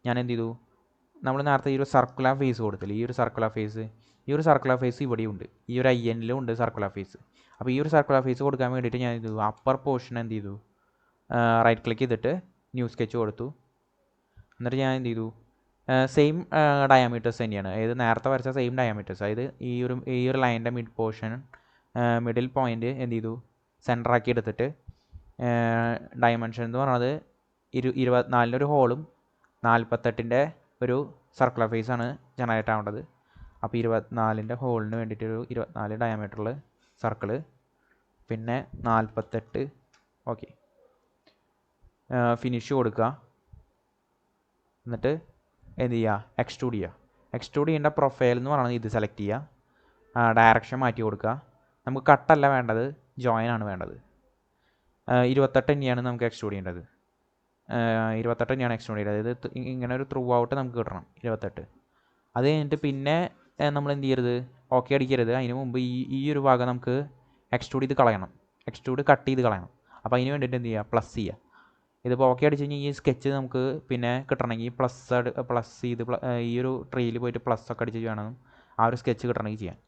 ഞാൻ എന്ത് ചെയ്തു, നമ്മൾ നേരത്തെ ഈ ഒരു സർക്കുലർ ഫേസ് കൊടുത്തില്ല, ഈ ഒരു സർക്കുലർ ഫേസ് ഇവിടെയും ഉണ്ട്. ഈ ഒരു ഐ എൻഡിലും ഉണ്ട് സർക്കുലർ ഫേസ്. അപ്പോൾ ഈ ഒരു സർക്കുലർ ഫേസ് കൊടുക്കാൻ വേണ്ടിയിട്ട് ഞാൻ എന്ത് ചെയ്തു, അപ്പർ പോർഷൻ എന്ത് ചെയ്തു, റൈറ്റ് ക്ലിക്ക് ചെയ്തിട്ട് ന്യൂ സ്കെച്ച് കൊടുത്തു. എന്നിട്ട് ഞാൻ എന്ത് ചെയ്തു, സെയിം ഡയാമീറ്റേഴ്സ് തന്നെയാണ്. അതായത് നേരത്തെ വരച്ച സെയിം ഡയാമീറ്റേഴ്സ്. അതായത് ഈ ഒരു ലൈനിൻ്റെ മിഡിൽ പോയിൻ്റ് എന്ത് ചെയ്തു, സെൻറ്ററാക്കി എടുത്തിട്ട് ഡയമെൻഷൻ എന്ന് പറയുന്നത് 24 ഒരു ഹോളും 48 ഒരു സർക്കുലർ ഫേസാണ് ജനറേറ്റ് ആവേണ്ടത്. അപ്പോൾ 24 ഹോളിന് വേണ്ടിയിട്ടൊരു 24 ഡയമീറ്ററിൽ സർക്കിള്, പിന്നെ 48. ഓക്കെ, ഫിനിഷ് കൊടുക്കുക. എന്നിട്ട് എന്ത് ചെയ്യുക, എക്സ്ട്രൂഡ് ചെയ്യേണ്ട പ്രൊഫൈൽ എന്ന് പറയുന്നത് ഇത് സെലക്ട് ചെയ്യുക. ഡയറക്ഷൻ മാറ്റി കൊടുക്കുക. നമുക്ക് കട്ടല്ല വേണ്ടത്, ജോയിൻ ആണ് വേണ്ടത്. 28 തന്നെയാണ് നമുക്ക് എക്സ്ട്രൂഡ് ചെയ്യേണ്ടത്. 28 തന്നെയാണ് എക്സ്ട്രൂഡ് ചെയ്യേണ്ടത്. അതായത് ഇങ്ങനെ ഒരു ത്രൂ ഔട്ട് നമുക്ക് കിട്ടണം 28. അത് കഴിഞ്ഞിട്ട് പിന്നെ നമ്മൾ എന്ത് ചെയ്യരുത്, ഓക്കെ അടിക്കരുത്. അതിന് മുമ്പ് ഈ ഒരു ഭാഗം നമുക്ക് എക്സ്ട്രൂഡ് ചെയ്ത് കളയണം, കട്ട് ചെയ്ത് കളയണം. അപ്പോൾ അതിന് വേണ്ടിയിട്ട് എന്ത് ചെയ്യുക, പ്ലസ് ചെയ്യുക. ഇതിപ്പോൾ ഓക്കെ അടിച്ച് കഴിഞ്ഞാൽ ഈ സ്കെച്ച് നമുക്ക് പിന്നെ കിട്ടണമെങ്കിൽ പ്ലസ് ചെയ്ത് ഈ ഒരു ട്രീയിൽ പോയിട്ട് പ്ലസ് ഒക്കെ അടിച്ച് വേണം ആ ഒരു സ്കെച്ച് കിട്ടണമെങ്കിൽ ചെയ്യാൻ.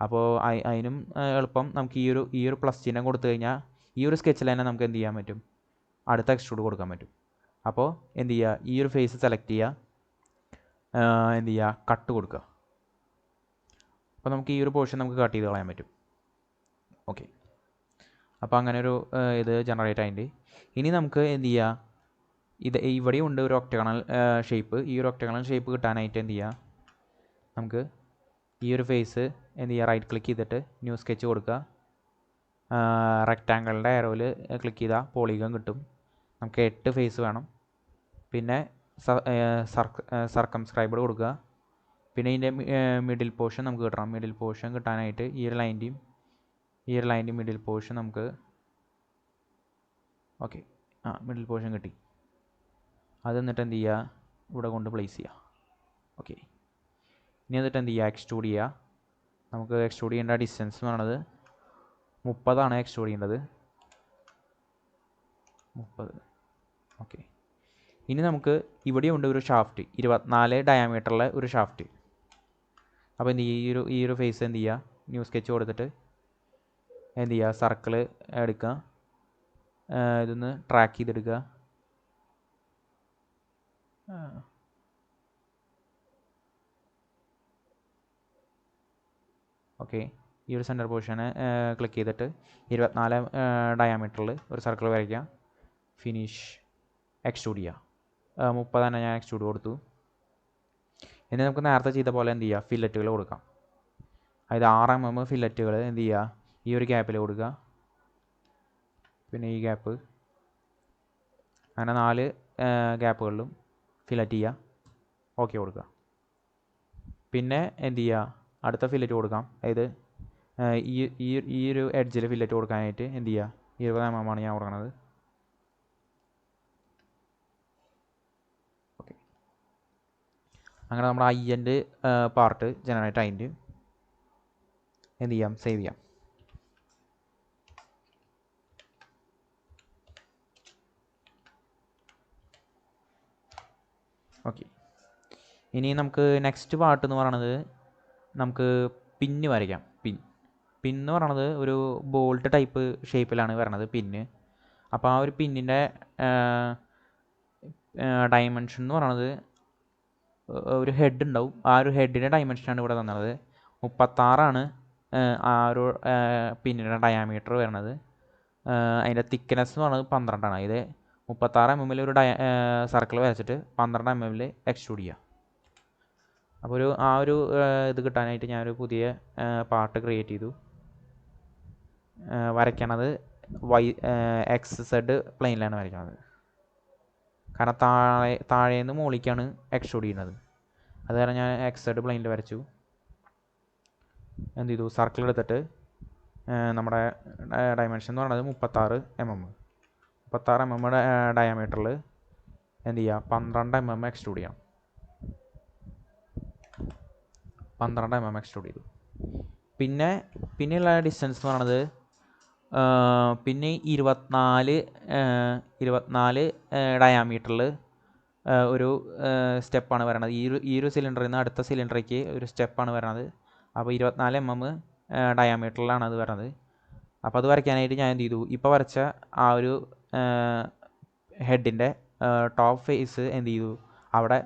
അപ്പോൾ അതിനും എളുപ്പം നമുക്ക് ഈ ഒരു പ്ലസ് ചിഹ്നം കൊടുത്തു കഴിഞ്ഞാൽ ഈ ഒരു സ്കെച്ചിൽ തന്നെ നമുക്ക് എന്ത് ചെയ്യാൻ പറ്റും, അടുത്ത എക്സ്ട്രൂഡ് കൊടുക്കാൻ പറ്റും. അപ്പോൾ എന്ത് ചെയ്യുക, ഈ ഒരു ഫേസ് സെലക്ട് ചെയ്യുക, എന്ത് ചെയ്യുക, കട്ട് കൊടുക്കുക. അപ്പോൾ നമുക്ക് ഈ ഒരു പോർഷൻ നമുക്ക് കട്ട് ചെയ്ത് കളയാൻ പറ്റും. ഓക്കെ, അപ്പോൾ അങ്ങനെ ഒരു ഇത് ജനറേറ്റ് ആയിട്ട് ഇനി നമുക്ക് എന്ത് ചെയ്യുക, ഇവിടെയും ഉണ്ട് ഒരു ഒക്ടഗണൽ ഷേപ്പ്. ഈ ഒരു ഒക്ടഗണൽ ഷേപ്പ് കിട്ടാനായിട്ട് എന്ത് ചെയ്യുക, നമുക്ക് ഈ ഒരു ഫേസ് എന്ത് ചെയ്യുക, റൈറ്റ് ക്ലിക്ക് ചെയ്തിട്ട് ന്യൂ സ്കെച്ച് കൊടുക്കുക. റെക്റ്റാങ്കിളിൻ്റെ ആരോയിൽ ക്ലിക്ക് ചെയ്താൽ പോളിഗൺ കിട്ടും. നമുക്ക് 8 ഫേസ് വേണം. പിന്നെ സർക്കംസ്ക്രൈബഡ് കൊടുക്കുക. പിന്നെ ഇതിൻ്റെ മിഡിൽ പോർഷൻ നമുക്ക് കിട്ടണം. മിഡിൽ പോർഷൻ കിട്ടാനായിട്ട് ഈ ഒരു ലൈൻ്റെയും മിഡിൽ പോർഷൻ നമുക്ക് ഓക്കെ മിഡിൽ പോർഷൻ കിട്ടി. അത് എന്നിട്ട് എന്ത് ചെയ്യുക, ഇവിടെ കൊണ്ട് പ്ലേസ് ചെയ്യുക. ഓക്കെ, ഇനി എന്നിട്ട് എന്ത് ചെയ്യുക, എക്സ്ട്രൂഡ് ചെയ്യുക. നമുക്ക് എക്സ്ട്രൂഡ് ചെയ്യേണ്ട ഡിസ്റ്റൻസ് എന്ന് പറയുന്നത് 30ആണ് എക്സ്ട്രൂഡ് ചെയ്യേണ്ടത്. 30. ഓക്കെ. ഇനി നമുക്ക് ഇവിടെയുണ്ട് ഒരു ഷാഫ്റ്റ്, 24 ഡയാമീറ്ററിലെ ഒരു ഷാഫ്റ്റ്. അപ്പോൾ എന്ത് ചെയ്യുക, ഈ ഒരു ഫേസ് എന്ത് ചെയ്യുക, ന്യൂ സ്കെച്ച് കൊടുത്തിട്ട് എന്ത് ചെയ്യുക, സർക്കിൾ എടുക്കുക, ഇതൊന്ന് ട്രാക്ക് ചെയ്തെടുക്കുക. ഓക്കെ. ഈ ഒരു സെൻറ്റർ പൊസിഷനെ ക്ലിക്ക് ചെയ്തിട്ട് 24 ഡയാമീറ്ററിൽ ഒരു സർക്കിൾ വരയ്ക്കുക. ഫിനിഷ്. എക്സ്ട്രൂഡ് ചെയ്യുക. 30 തന്നെ ഞാൻ എക്സ്ട്രൂഡ് കൊടുത്തു. ഇനി നമുക്ക് നേരത്തെ ചെയ്ത പോലെ എന്ത് ചെയ്യുക, ഫില്ലറ്റുകൾ കൊടുക്കാം. അതായത് 6 mm ഫില്ലറ്റുകൾ എന്ത് ചെയ്യുക, ഈ ഒരു ഗ്യാപ്പിൽ കൊടുക്കുക. പിന്നെ ഈ ഗ്യാപ്പ്, അങ്ങനെ 4 ഗ്യാപ്പുകളിലും ഫില്ലറ്റ് ചെയ്യുക. ഓക്കെ കൊടുക്കുക. പിന്നെ എന്ത് ചെയ്യുക, അടുത്ത ഫില്ലറ്റ് കൊടുക്കാം. അതായത് ഈ ഒരു എഡ്ജിൽ ഫില്ലറ്റ് കൊടുക്കാനായിട്ട് എന്ത് ചെയ്യുക, 20 mm ആണ് ഞാൻ കൊടുക്കുന്നത്. ഓക്കെ. അങ്ങനെ നമ്മുടെ ഐൻ്റെ പാർട്ട് ജനറേറ്റ് ആയിട്ട് എന്ത് ചെയ്യാം, സേവ് ചെയ്യാം. ഓക്കെ. ഇനി നമുക്ക് നെക്സ്റ്റ് പാർട്ട് എന്ന് പറയുന്നത് നമുക്ക് പിന്ന് വരയ്ക്കാം. പിൻ എന്ന് പറയണത് ഒരു ബോൾട്ട് ടൈപ്പ് ഷേപ്പിലാണ് വരണത് പിന്ന്. അപ്പോൾ ആ ഒരു പിന്നിൻ്റെ ഡയമെൻഷൻ എന്ന് പറയണത് ഒരു ഹെഡ് ഉണ്ടാവും. ആ ഒരു ഹെഡിൻ്റെ ഡയമെൻഷനാണ് ഇവിടെ തന്നത്. 36 ആ ഒരു പിന്നിൻ്റെ ഡയാമീറ്റർ വരുന്നത്. അതിൻ്റെ തിക്നെസ് എന്ന് പറയുന്നത് 12. ഇത് 36 mm ഒരു സർക്കിൾ വരച്ചിട്ട് 12 mm എക്സ്ട്രൂഡ് ചെയ്യുക. അപ്പോൾ ആ ഒരു ഇത് കിട്ടാനായിട്ട് ഞാനൊരു പുതിയ പാർട്ട് ക്രിയേറ്റ് ചെയ്തു. വരയ്ക്കണത് XZ പ്ലെയിനിലാണ് വരയ്ക്കണത്. കാരണം താഴേന്ന് മുകളിലേക്കാണ് എക്സ്ട്രൂഡ് ചെയ്യുന്നത്. അത് കാരണം ഞാൻ XZ പ്ലെയിനിൽ വരച്ചു. എന്ത് ചെയ്തു, സർക്കിൾ എടുത്തിട്ട് നമ്മുടെ ഡയമെൻഷൻ എന്ന് പറയുന്നത് 36 mm. 36 mm ഡയാമീറ്ററിൽ എന്ത് ചെയ്യുക, 12 mm എക്സ്ട്രൂഡ് ചെയ്യാം. 12 mm എക്സ്ട്രൂഡ് ചെയ്തു. പിന്നെയുള്ള ഡിസ്റ്റൻസ് എന്ന് പറയുന്നത് പിന്നെ 24 ഡയാമീറ്ററിൽ ഒരു സ്റ്റെപ്പാണ് വരണത്. ഈ ഒരു സിലിണ്ടറിൽ നിന്ന് അടുത്ത സിലിണ്ടറിലേക്ക് ഒരു സ്റ്റെപ്പാണ് വരണത്. അപ്പോൾ 24 mm ഡയാമീറ്ററിലാണ് അത് വരണത്. അപ്പോൾ അത് വരയ്ക്കാനായിട്ട് ഞാൻ എന്ത് ചെയ്തു, ഇപ്പോൾ വരച്ച ആ ഒരു ഹെഡിൻ്റെ ടോപ്പ് ഫേസ് എന്ത് ചെയ്തു, അവിടെ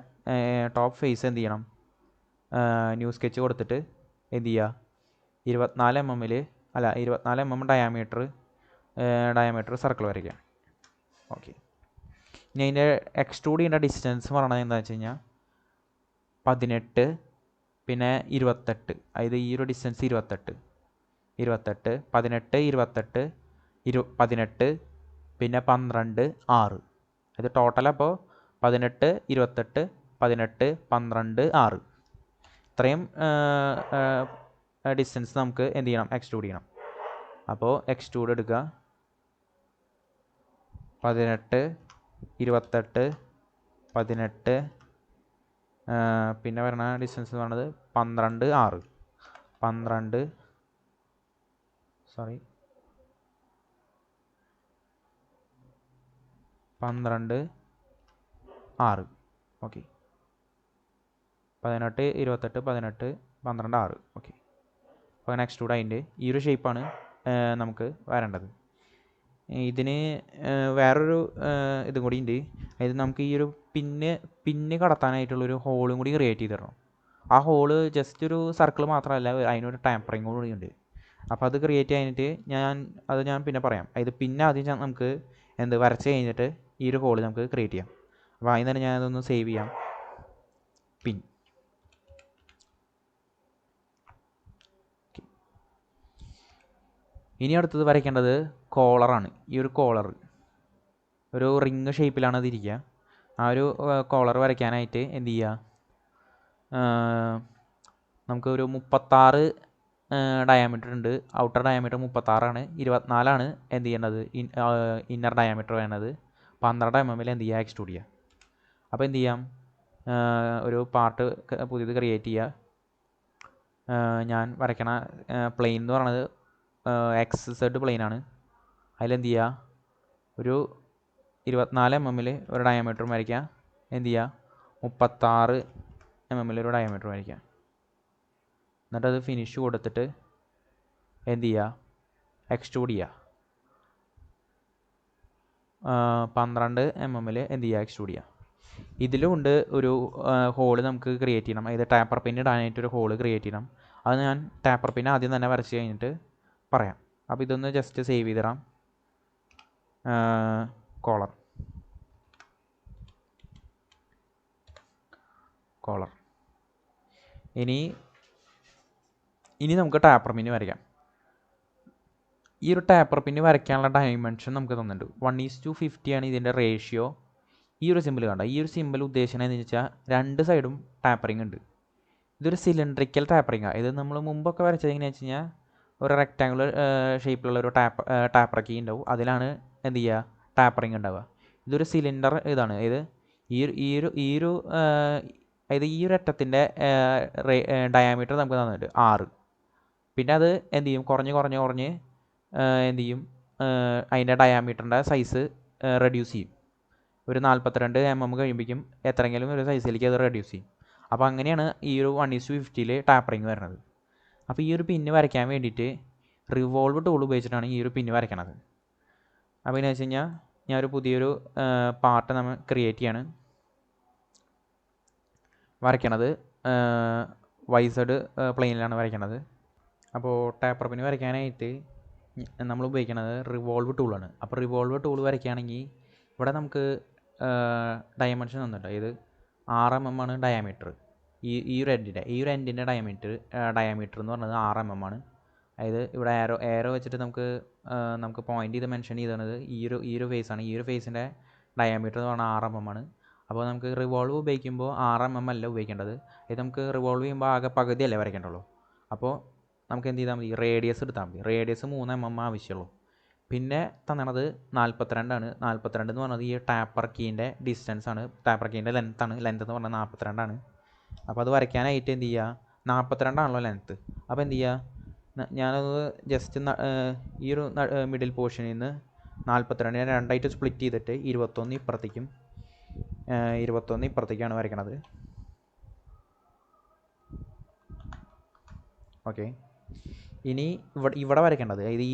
ടോപ്പ് ഫേസ് എന്ത് ചെയ്യണം, ന്യൂ സ്കെച്ച് കൊടുത്തിട്ട് എന്ത് ചെയ്യുക, 24 mm ഡയാമീറ്റർ സർക്കിൾ വരയ്ക്കുക. ഓക്കെ. ഇനി അതിൻ്റെ എക്സ്ട്രൂഡ് ചെയ്യേണ്ട ഡിസ്റ്റൻസ് പറയണത് എന്താണെന്ന് വെച്ച് കഴിഞ്ഞാൽ 18 പിന്നെ 28. അതായത് ഈ ഒരു ഡിസ്റ്റൻസ് 18, 18, 18 പിന്നെ 12, 6. അത് ടോട്ടൽ അപ്പോൾ 18, 28, 18, 12, 6. ഇത്രയും ഡിസ്റ്റൻസ് നമുക്ക് എന്ത് ചെയ്യണം, എക്സ്ട്രൂഡ് ചെയ്യണം. അപ്പോൾ എക്സ്ട്രൂഡ് എടുക്കുക. 18, 28, 18, പിന്നെ വരുന്ന ഡിസ്റ്റൻസ് എന്ന് പറയുന്നത് 12, 6. 12 6. ഓക്കെ. 18, 28, 18, 12, 6. ഓക്കെ. അപ്പോൾ അങ്ങനെ എക്സ്ട്രൂഡ് അതിൻ്റെ ഈ ഒരു ഷേപ്പാണ് നമുക്ക് വരേണ്ടത്. ഇതിന് വേറൊരു ഇതും കൂടി ഉണ്ട്. അതായത് നമുക്ക് ഈ ഒരു പിന്ന് കടത്താനായിട്ടുള്ളൊരു ഹോളും കൂടി ക്രിയേറ്റ് ചെയ്ത് തരണം. ആ ഹോള് ജസ്റ്റ് ഒരു സർക്കിൾ മാത്രമല്ല, അതിനൊരു ടാമ്പറിങ് കൂടി ഉണ്ട്. അപ്പോൾ അത് ക്രിയേറ്റ് ചെയ്യാനായിട്ട് ഞാൻ പിന്നെ പറയാം. അതായത് പിന്നെ ആദ്യം നമുക്ക് വരച്ച് കഴിഞ്ഞിട്ട് ഈ ഒരു ഹോള് നമുക്ക് ക്രിയേറ്റ് ചെയ്യാം. അപ്പോൾ അതിന് തന്നെ ഞാനതൊന്ന് സേവ് ചെയ്യാം. പിൻ. ഇനി അടുത്തത് വരയ്ക്കേണ്ടത് കോളറാണ്. ഈ ഒരു കോളർ ഒരു റിങ് ഷേപ്പിലാണ് അതിരിക്കുക. ആ ഒരു കോളർ വരയ്ക്കാനായിട്ട് എന്ത് ചെയ്യുക, നമുക്ക് ഒരു 36 ഡയാമീറ്റർ ഉണ്ട്. ഔട്ടർ ഡയാമീറ്റർ 36 ആണ്. 24 എന്ത് ചെയ്യേണ്ടത്, ഇന്നർ ഡയാമീറ്റർ വേണ്ടത്. 12 mm എന്ത് ചെയ്യുക, എക്സ്ട്രൂഡ് ചെയ്യുക. അപ്പോൾ എന്ത് ചെയ്യാം, ഒരു പാർട്ട് പുതിയത് ക്രിയേറ്റ് ചെയ്യുക. ഞാൻ വരയ്ക്കണ പ്ലെയിൻ എന്ന് പറയുന്നത് XZ പ്ലെയിനാണ്. അതിലെന്ത് ചെയ്യുക, ഒരു 24 mm ഒരു ഡയമീറ്ററും വരയ്ക്കുക. എന്ത് ചെയ്യുക, 36 mm ഒരു ഡയമീറ്റർ വരയ്ക്കുക. എന്നിട്ടത് ഫിനിഷ് കൊടുത്തിട്ട് എന്ത് ചെയ്യുക, എക്സ്ട്രൂഡ് ചെയ്യുക. 12 mm എന്ത് ചെയ്യുക, എക്സ്ട്രൂഡ് ചെയ്യുക. ഇതിലും ഉണ്ട് ഒരു ഹോള് നമുക്ക് ക്രിയേറ്റ് ചെയ്യണം. അതായത് ടാപ്പർ പിൻ ഇടാനായിട്ടൊരു ഹോള് ക്രിയേറ്റ് ചെയ്യണം. അത് ഞാൻ ടാപ്പർ പിൻ ആദ്യം തന്നെ വരച്ച് കഴിഞ്ഞിട്ട് പറയാം. അപ്പോൾ ഇതൊന്ന് ജസ്റ്റ് സേവ് ചെയ്തിടാം. കോളർ ഇനി നമുക്ക് ടാപ്പർ പിൻ വരയ്ക്കാം. ഈ ഒരു ടാപ്പർ പിൻ വരയ്ക്കാനുള്ള ഡയമെൻഷൻ നമുക്ക് തന്നിട്ടുണ്ട്. 1:50 ആണ് ഇതിൻ്റെ റേഷ്യോ. ഈ ഒരു സിമ്പിൾ കണ്ട, ഈ ഒരു സിമ്പിൾ ഉദ്ദേശിക്കുന്നത് വെച്ചാൽ രണ്ട് സൈഡും ടാപ്പറിങ് ഉണ്ട്. ഇതൊരു സിലിണ്ടറിക്കൽ ടാപ്പറിങ്ങാണ്. ഇത് നമ്മൾ മുമ്പൊക്കെ വരച്ചത് എങ്ങനെയാണെന്ന് വെച്ച് കഴിഞ്ഞാൽ ഒരു റെക്റ്റാങ്കുലർ ഷേപ്പിലുള്ള ഒരു ടാപ്പർ കീ ഉണ്ടാവും. അതിലാണ് എന്ത് ചെയ്യുക, ടാപ്പറിങ് ഉണ്ടാവുക. ഇതൊരു സിലിണ്ടർ ഇതാണ്. ഇത് ഈ ഒരു അതായത് ഈ ഒരു അറ്റത്തിൻ്റെ ഡയാമീറ്റർ നമുക്ക് തന്നിട്ട് 6. പിന്നെ അത് എന്ത് ചെയ്യും, കുറഞ്ഞ് എന്ത് ചെയ്യും, അതിൻ്റെ ഡയാമീറ്ററിൻ്റെ സൈസ് റെഡ്യൂസ് ചെയ്യും. ഒരു 42 mm കഴിയുമ്പോഴേക്കും എത്രയെങ്കിലും ഒരു സൈസിലേക്ക് അത് റെഡ്യൂസ് ചെയ്യും. അപ്പോൾ അങ്ങനെയാണ് ഈ ഒരു 1:50 ടാപ്പറിങ് വരുന്നത്. അപ്പോൾ ഈ ഒരു പിന്ന് വരയ്ക്കാൻ വേണ്ടിയിട്ട് റിവോൾവ് ടൂൾ ഉപയോഗിച്ചിട്ടാണ് ഈ ഒരു പിന്ന് വരയ്ക്കണത്. അപ്പോൾ എന്ന് വെച്ച് കഴിഞ്ഞാൽ ഞാനൊരു പുതിയൊരു പാർട്ട് നമ്മൾ ക്രിയേറ്റ് ചെയ്യാണ്. വരയ്ക്കണത് YZ പ്ലെയിനിലാണ് വരയ്ക്കണത്. അപ്പോൾ ടാപ്പർ പിന്ന് വരയ്ക്കാനായിട്ട് നമ്മൾ ഉപയോഗിക്കുന്നത് റിവോൾവ് ടൂളാണ്. അപ്പോൾ റിവോൾവ് ടൂൾ വരയ്ക്കുകയാണെങ്കിൽ ഇവിടെ നമുക്ക് ഡയമെൻഷൻ തന്നിട്ടുണ്ട്. ഇത് 6 mm ആണ് ഡയമീറ്റർ. ഈ ഒരു എൻഡിൻ്റെ ഡയമീറ്റർ എന്ന് പറയുന്നത് 6 mm ആണ്. അതായത് ഇവിടെ ഏരോ വെച്ചിട്ട് നമുക്ക് പോയിന്റ് ചെയ്ത് മെൻഷൻ ചെയ്തത് ഈ ഒരു ഫേസാണ്. ഈ ഒരു ഫേസിൻ്റെ ഡയമീറ്റർ എന്ന് പറഞ്ഞാൽ 6 mm ആണ്. അപ്പോൾ നമുക്ക് റിവോൾവ് ഉപയോഗിക്കുമ്പോൾ 6 mm അല്ല ഉപയോഗിക്കേണ്ടത്. ഇത് നമുക്ക് റിവോൾവ് ചെയ്യുമ്പോൾ ആകെ പകുതിയല്ലേ വരയ്ക്കേണ്ടുള്ളൂ. അപ്പോൾ നമുക്ക് എന്ത് ചെയ്താൽ മതി, റേഡിയസ് എടുത്താൽ മതി. റേഡിയസ് 3 mm ആവശ്യമുള്ളൂ. പിന്നെ തന്നത് 42 ആണ്. 42 എന്ന് പറഞ്ഞത് ഈ ടാപ്പർ കീൻ്റെ ഡിസ്റ്റൻസ് ആണ്, ടാപ്പർ കീൻ്റെ ലെങ്ത് ആണ്. ലെങ്ത് എന്ന് പറഞ്ഞാൽ 42 ആണ്. അപ്പോൾ അത് വരയ്ക്കാനായിട്ട് എന്ത് ചെയ്യുക, 42 ആണല്ലോ ലെങ്ത്ത്. അപ്പോൾ എന്ത് ചെയ്യുക, ഞാനത് ജസ്റ്റ് ഈ ഒരു മിഡിൽ പോർഷനിൽ നിന്ന് 42 രണ്ടായിട്ട് സ്പ്ലിറ്റ് ചെയ്തിട്ട് 21 ഇപ്പുറത്തേക്കാണ് വരയ്ക്കണത്. ഓക്കെ, ഇനി ഇവിടെ വരയ്ക്കേണ്ടത് ഈ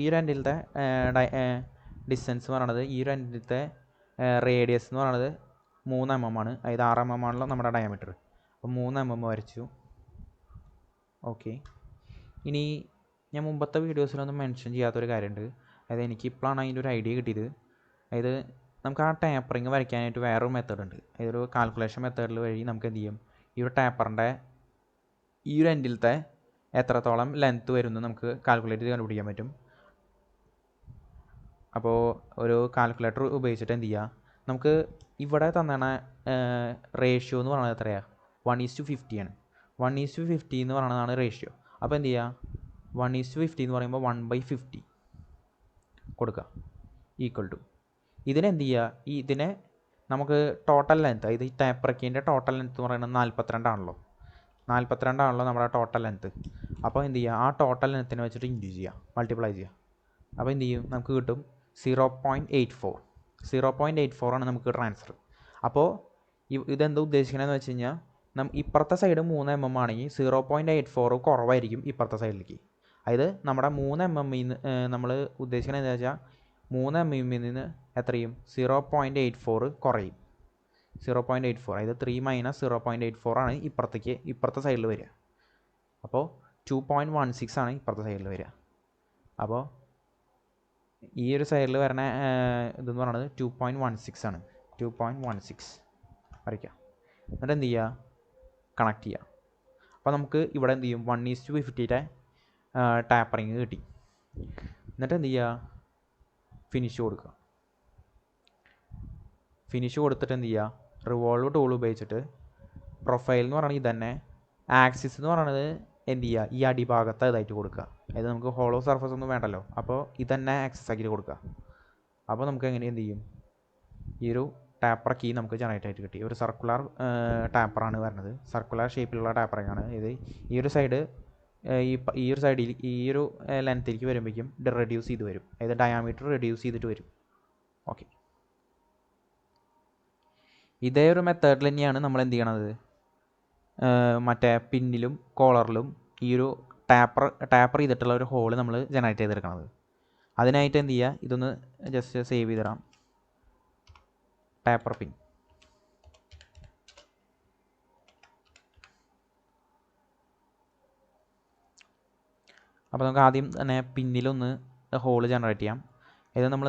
ഒരു എൻഡിലത്തെ ഡിസ്റ്റൻസ് എന്ന് പറയുന്നത്, ഈ ഒരു എൻഡിലത്തെ റേഡിയസ് എന്ന് പറയുന്നത് 3 mm ആണ്. അതായത് 6 mm ആണല്ലോ നമ്മുടെ ഡയമീറ്റർ. അപ്പോൾ 3 mm വരച്ചു. ഓക്കെ, ഇനി ഞാൻ മുമ്പത്തെ വീഡിയോസിലൊന്നും മെൻഷൻ ചെയ്യാത്തൊരു കാര്യമുണ്ട്. അതായത് എനിക്കിപ്പോഴാണ് അതിൻ്റെ ഒരു ഐഡിയ കിട്ടിയത്. അതായത് നമുക്ക് ആ ടാപ്പറിങ് വരയ്ക്കാനായിട്ട് വേറൊരു മെത്തേഡ് ഉണ്ട്. അതായത് ഒരു കാൽക്കുലേഷൻ മെത്തേഡിൽ വഴി നമുക്ക് എന്ത് ചെയ്യും, ഈ ഒരു ടാപ്പറിൻ്റെ ഈ ഒരു എൻഡിലത്തെ എത്രത്തോളം ലെങ്ത്ത് വരുമെന്ന് നമുക്ക് കാൽക്കുലേറ്റ് ചെയ്ത് കണ്ടുപിടിക്കാൻ പറ്റും. അപ്പോൾ ഒരു കാൽക്കുലേറ്റർ ഉപയോഗിച്ചിട്ട് എന്ത് ചെയ്യുക, നമുക്ക് ഇവിടെ തന്ന റേഷ്യോ എന്ന് പറയുന്നത് എത്രയാണ്, 1:50 ആണ്. 1:50 എന്ന് പറയുന്നതാണ് റേഷ്യോ. അപ്പോൾ എന്ത് ചെയ്യുക, 1:50 എന്ന് പറയുമ്പോൾ 1/50 കൊടുക്കുക ഈക്വൽ ടു. ഇതിനെന്ത് ചെയ്യുക, ഇതിനെ നമുക്ക് ടോട്ടൽ ലെങ്ത്ത്, അതായത് ഈ ടാപ്പർ കീൻ്റെ ടോട്ടൽ ലെങ്ത്ത് എന്ന് പറയുന്നത് 42 ആണല്ലോ നമ്മുടെ ടോട്ടൽ ലെങ്ത്ത്. അപ്പോൾ എന്ത് ചെയ്യുക, ആ ടോട്ടൽ ലെങ്ത്തിനെ വെച്ചിട്ട് ഇൻഡ്യൂസ് ചെയ്യുക, മൾട്ടിപ്ലൈ ചെയ്യുക. അപ്പോൾ എന്ത് ചെയ്യും, നമുക്ക് കിട്ടും 0.84 ആണ് നമുക്ക് ട്രാൻസ്ഫർ. അപ്പോൾ ഇതെന്താ ഉദ്ദേശിക്കണമെന്ന് വെച്ച് കഴിഞ്ഞാൽ, ഇപ്പുറത്തെ സൈഡ് 3 mm ആണെങ്കിൽ 0.84 കുറവായിരിക്കും ഇപ്പുറത്തെ സൈഡിലേക്ക്. അതായത് നമ്മുടെ 3 mm നമ്മൾ ഉദ്ദേശിക്കുന്നത് എന്താ വെച്ചാൽ 3 mm നിന്ന് എത്രയും 0.84 കുറയും. 0.84, അതായത് 3 - 0.84 ആണ് ഇപ്പുറത്തെ സൈഡിൽ വരിക. അപ്പോൾ 2.16 ആണ് ഇപ്പുറത്തെ സൈഡിൽ വരിക. അപ്പോൾ ഈ ഒരു സൈഡിൽ വരുന്ന ഇതെന്ന് പറയുന്നത് 2.16 ആണ്. 2.16 വരയ്ക്കുക. എന്നിട്ട് എന്ത് ചെയ്യുക, കണക്ട് ചെയ്യുക. അപ്പോൾ നമുക്ക് ഇവിടെ എന്ത് ചെയ്യും, 1:50 ടാപ്പറിങ് കിട്ടി. എന്നിട്ട് എന്ത് ചെയ്യുക, ഫിനിഷ് കൊടുക്കുക. ഫിനിഷ് കൊടുത്തിട്ട് എന്ത് ചെയ്യുക, റിവോൾവ് ടൂൾ ഉപയോഗിച്ചിട്ട് പ്രൊഫൈൽ എന്ന് പറയുന്നത് ഇതന്നെ, ആക്സിസ് എന്ന് പറയുന്നത് എന്ത് ചെയ്യുക, ഈ അടിഭാഗത്ത് ഇതായിട്ട് കൊടുക്കുക. അതായത് നമുക്ക് ഹോളോ സർഫസ് ഒന്നും വേണ്ടല്ലോ. അപ്പോൾ ഇതന്നെ ആക്സിസ് ആക്കിയിട്ട് കൊടുക്കുക. അപ്പോൾ നമുക്ക് എങ്ങനെ എന്ത് ചെയ്യും, ഈ ഒരു ടാപ്പർ കീ നമുക്ക് ജനറേറ്റ് ആയിട്ട് കിട്ടി. ഒരു സർക്കുലർ ടാപ്പറാണ് വരുന്നത്. സർക്കുലർ ഷേപ്പിലുള്ള ടാപ്പറിങ്ങാണ് ഇത്. ഈ ഒരു സൈഡ് ഈ ഒരു സൈഡിൽ ഈ ഒരു ലെങ്ത്തിലേക്ക് വരുമ്പോഴേക്കും റെഡ്യൂസ് ചെയ്ത് വരും. അതായത് ഡയാമീറ്റർ റെഡ്യൂസ് ചെയ്തിട്ട് വരും. ഓക്കെ. ഇതേ ഒരു മെത്തേഡിൽ തന്നെയാണ് നമ്മൾ എന്ത് ചെയ്യണത്, മറ്റേ പിന്നിലും കോളറിലും ഈ ഒരു ടാപ്പർ ചെയ്തിട്ടുള്ള ഒരു ഹോൾ നമ്മൾ ജനറേറ്റ് ചെയ്തെടുക്കണത്. അതിനായിട്ട് എന്ത് ചെയ്യുക, ഇതൊന്ന് ജസ്റ്റ് സേവ് ചെയ്തിടാം, ടാപ്പർ പിൻ. അപ്പോൾ നമുക്ക് ആദ്യം തന്നെ പിന്നിലൊന്ന് ഹോൾ ജനറേറ്റ് ചെയ്യാം. ഇത് നമ്മൾ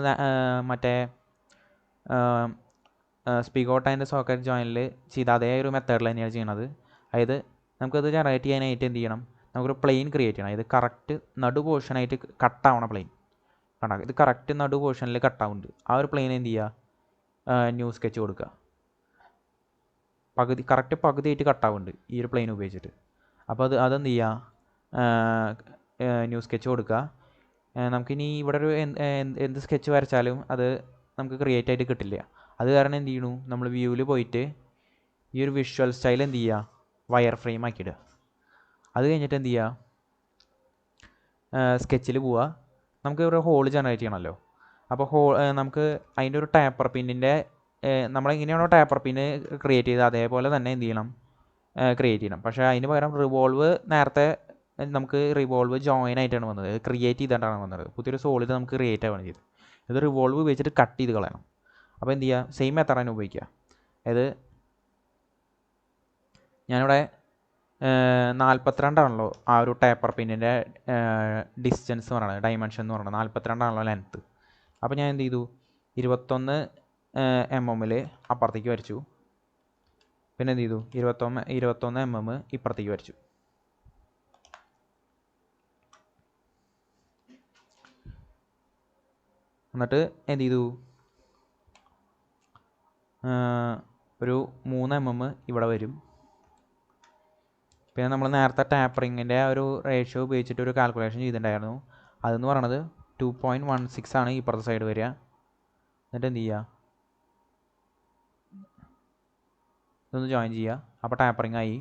മറ്റേ സ്പിഗോട്ട് ആൻഡ് സോക്കറ്റ് ജോയിനിൽ ചെയ്ത അതേ ഒരു മെത്തേഡിൽ തന്നെയാണ് ചെയ്യണത്. അതായത് നമുക്കത് ജനറേറ്റ് ചെയ്യാനായിട്ട് എന്ത് ചെയ്യണം, നമുക്കൊരു പ്ലെയിൻ ക്രിയേറ്റ് ചെയ്യണം. ഇത് കറക്റ്റ് നടു പോർഷനായിട്ട് കട്ടാവണ പ്ലെയിൻ കണ്ടാ, ഇത് കറക്റ്റ് നടു പോർഷനിൽ കട്ടാവുന്നുണ്ട്. ആ ഒരു പ്ലെയിൻ എന്ത് ചെയ്യുക, ന്യൂ സ്കെച്ച് കൊടുക്കുക. കറക്റ്റ് പകുതിയായിട്ട് കട്ടാവുന്നുണ്ട് ഈ ഒരു പ്ലെയിൻ ഉപയോഗിച്ചിട്ട്. അപ്പോൾ അതെന്ത് ചെയ്യുക, ന്യൂ സ്കെച്ച് കൊടുക്കുക. നമുക്കിനി ഇവിടെ ഒരു എന്ത് സ്കെച്ച് വരച്ചാലും അത് നമുക്ക് ക്രിയേറ്റ് ആയിട്ട് കിട്ടില്ല. അത് കാരണം എന്ത് ചെയ്യണു, നമ്മൾ വ്യൂവിൽ പോയിട്ട് ഈ ഒരു വിഷ്വൽ സ്റ്റൈൽ എന്ത് ചെയ്യുക, വയർ ഫ്രെയിം ആക്കിയിടുക. അത് കഴിഞ്ഞിട്ട് എന്ത് ചെയ്യുക, സ്കെച്ചിൽ പോവുക. നമുക്ക് ഒരു ഹോൾ ജനറേറ്റ് ചെയ്യണമല്ലോ. അപ്പോൾ നമുക്ക് അതിൻ്റെ ഒരു ടാപ്പർ പിന്നിൻ്റെ നമ്മളെങ്ങനെയാണോ ടാപ്പർ പിന്ന് ക്രിയേറ്റ് ചെയ്തത് അതേപോലെ തന്നെ എന്ത് ചെയ്യണം, ക്രിയേറ്റ് ചെയ്യണം. പക്ഷേ അതിന് പകരം റിവോൾവ് നേരത്തെ നമുക്ക് റിവോൾവ് ജോയിൻ ആയിട്ടാണ് വന്നത്, ക്രിയേറ്റ് ചെയ്തിട്ടാണ് വന്നത്. പുതിയൊരു സോളിഡ് നമുക്ക് ക്രിയേറ്റ് ആവുകയാണ് ചെയ്തത്. ഇത് റിവോൾവ് ഉപയോഗിച്ചിട്ട് കട്ട് ചെയ്ത് കളയണം. അപ്പോൾ എന്ത് ചെയ്യുക, സെയിം മെത്തേഡാണ് ഉപയോഗിക്കുക. അതായത് ഞാനിവിടെ 42ആണല്ലോ ആ ഒരു ടാപ്പർ പിന്നിൻ്റെ ഡിസ്റ്റൻസ് എന്ന് പറയുന്നത്, ഡയമെൻഷൻ എന്ന് പറയുന്നത് 42ആണല്ലോ ലെങ്ത്ത്. അപ്പോൾ ഞാൻ എന്ത് ചെയ്തു, 21 mm അപ്പുറത്തേക്ക് വരച്ചു. പിന്നെ എന്ത് ചെയ്തു, 21 mm ഇപ്പുറത്തേക്ക് വരച്ചു. എന്നിട്ട് എന്ത് ചെയ്തു, ഒരു 3 mm ഇവിടെ വരും. പിന്നെ നമ്മൾ നേരത്തെ ടാപ്പറിങ്ങിൻ്റെ ഒരു റേഷ്യോ ഉപയോഗിച്ചിട്ട് ഒരു കാൽക്കുലേഷൻ ചെയ്തിട്ടുണ്ടായിരുന്നു. അതെന്ന് പറയണത് 2.16 ആണ് ഇപ്പുറത്തെ സൈഡ് വരിക. എന്നിട്ട് എന്ത് ചെയ്യുക, ഇതൊന്ന് ജോയിൻ ചെയ്യുക. അപ്പോൾ ടാപ്പറിങ് ആയി.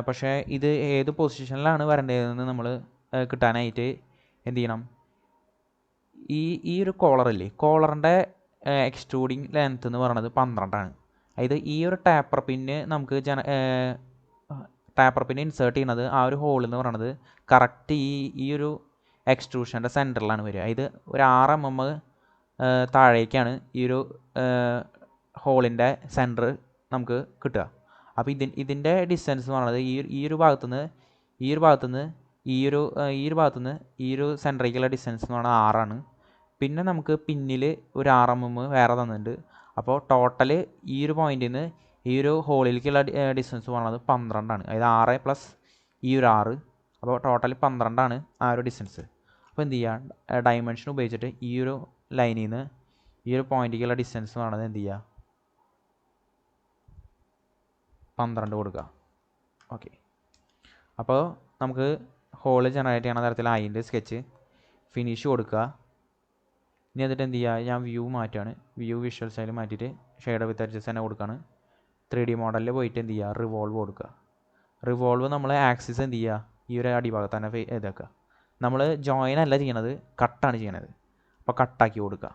പക്ഷേ ഇത് ഏത് പൊസിഷനിലാണ് വരേണ്ടതെന്ന് നമ്മൾ കിട്ടാനായിട്ട് എന്ത് ചെയ്യണം, ഈ ഒരു കോളറില്ലേ, കോളറിൻ്റെ എക്സ്ട്രൂഡിങ് ലെങ്ത്ത് എന്ന് പറയുന്നത് 12ആണ്. അതായത് ഈ ഒരു ടാപ്പർ പിന്ന് നമുക്ക് ടാപ്പർ പിന്ന് ഇൻസേർട്ട് ചെയ്യുന്നത് ആ ഒരു ഹോൾ എന്ന് പറയുന്നത് കറക്റ്റ് ഈ ഒരു എക്സ്ട്രൂഷൻ്റെ സെൻറ്ററിലാണ് വരിക. ഇത് ഒരു 6 mm താഴേക്കാണ് ഈ ഒരു ഹോളിൻ്റെ സെൻറ്റർ നമുക്ക് കിട്ടുക. അപ്പോൾ ഇതിൻ്റെ ഡിസ്റ്റൻസ് എന്ന് പറയുന്നത് ഈ ഒരു ഭാഗത്തുനിന്ന് ഈ ഒരു ഭാഗത്തുനിന്ന് ഈ ഒരു സെൻറ്ററിലേക്കുള്ള ഡിസ്റ്റൻസ് എന്ന് പറയുന്നത് 6ആണ്. പിന്നെ നമുക്ക് പിന്നിൽ ഒരു 6 mm വേറെ തന്നിട്ടുണ്ട്. അപ്പോൾ ടോട്ടൽ ഈ ഒരു പോയിന്റിൽ നിന്ന് ഈ ഒരു ഹോളിലേക്കുള്ള ഡിസ്റ്റൻസ് പറയുന്നത് 12ആണ്. അതായത് 6 പ്ലസ് ഈ ഒരു 6, അപ്പോൾ ടോട്ടൽ 12ആണ് ആ ഒരു ഡിസ്റ്റൻസ്. അപ്പോൾ എന്ത് ചെയ്യുക, ഡയമെൻഷൻ ഉപയോഗിച്ചിട്ട് ഈ ഒരു ലൈനിൽ നിന്ന് ഈ ഒരു പോയിന്റിലേക്കുള്ള ഡിസ്റ്റൻസ് എന്ന് പറയുന്നത് എന്ത് ചെയ്യുക, 12 കൊടുക്കുക. ഓക്കെ, അപ്പോൾ നമുക്ക് ഹോൾ ജനറേറ്റ് ചെയ്യണ തരത്തിലായിട്ട് സ്കെച്ച് ഫിനിഷ് കൊടുക്കുക. ഇനി എന്നിട്ട് എന്ത് ചെയ്യുക, ഞാൻ വ്യൂ മാറ്റുകയാണ്. വ്യൂ വിഷ്വൽ സ്റ്റൈൽ മാറ്റിയിട്ട് ഷെയ്ഡ് വിത്ത് എഡ്ജസ് തന്നെ കൊടുക്കുകയാണ്. 3D മോഡലിൽ പോയിട്ട് എന്ത് ചെയ്യുക, റിവോൾവ് കൊടുക്കുക. റിവോൾവ് നമ്മൾ ആക്സിസ് എന്ത് ചെയ്യുക, ഈ ഒരു അടിഭാഗത്ത് തന്നെ ഇതാക്കുക. നമ്മൾ ജോയിൻ അല്ല ചെയ്യണത്, കട്ടാണ് ചെയ്യണത്. അപ്പോൾ കട്ടാക്കി കൊടുക്കുക.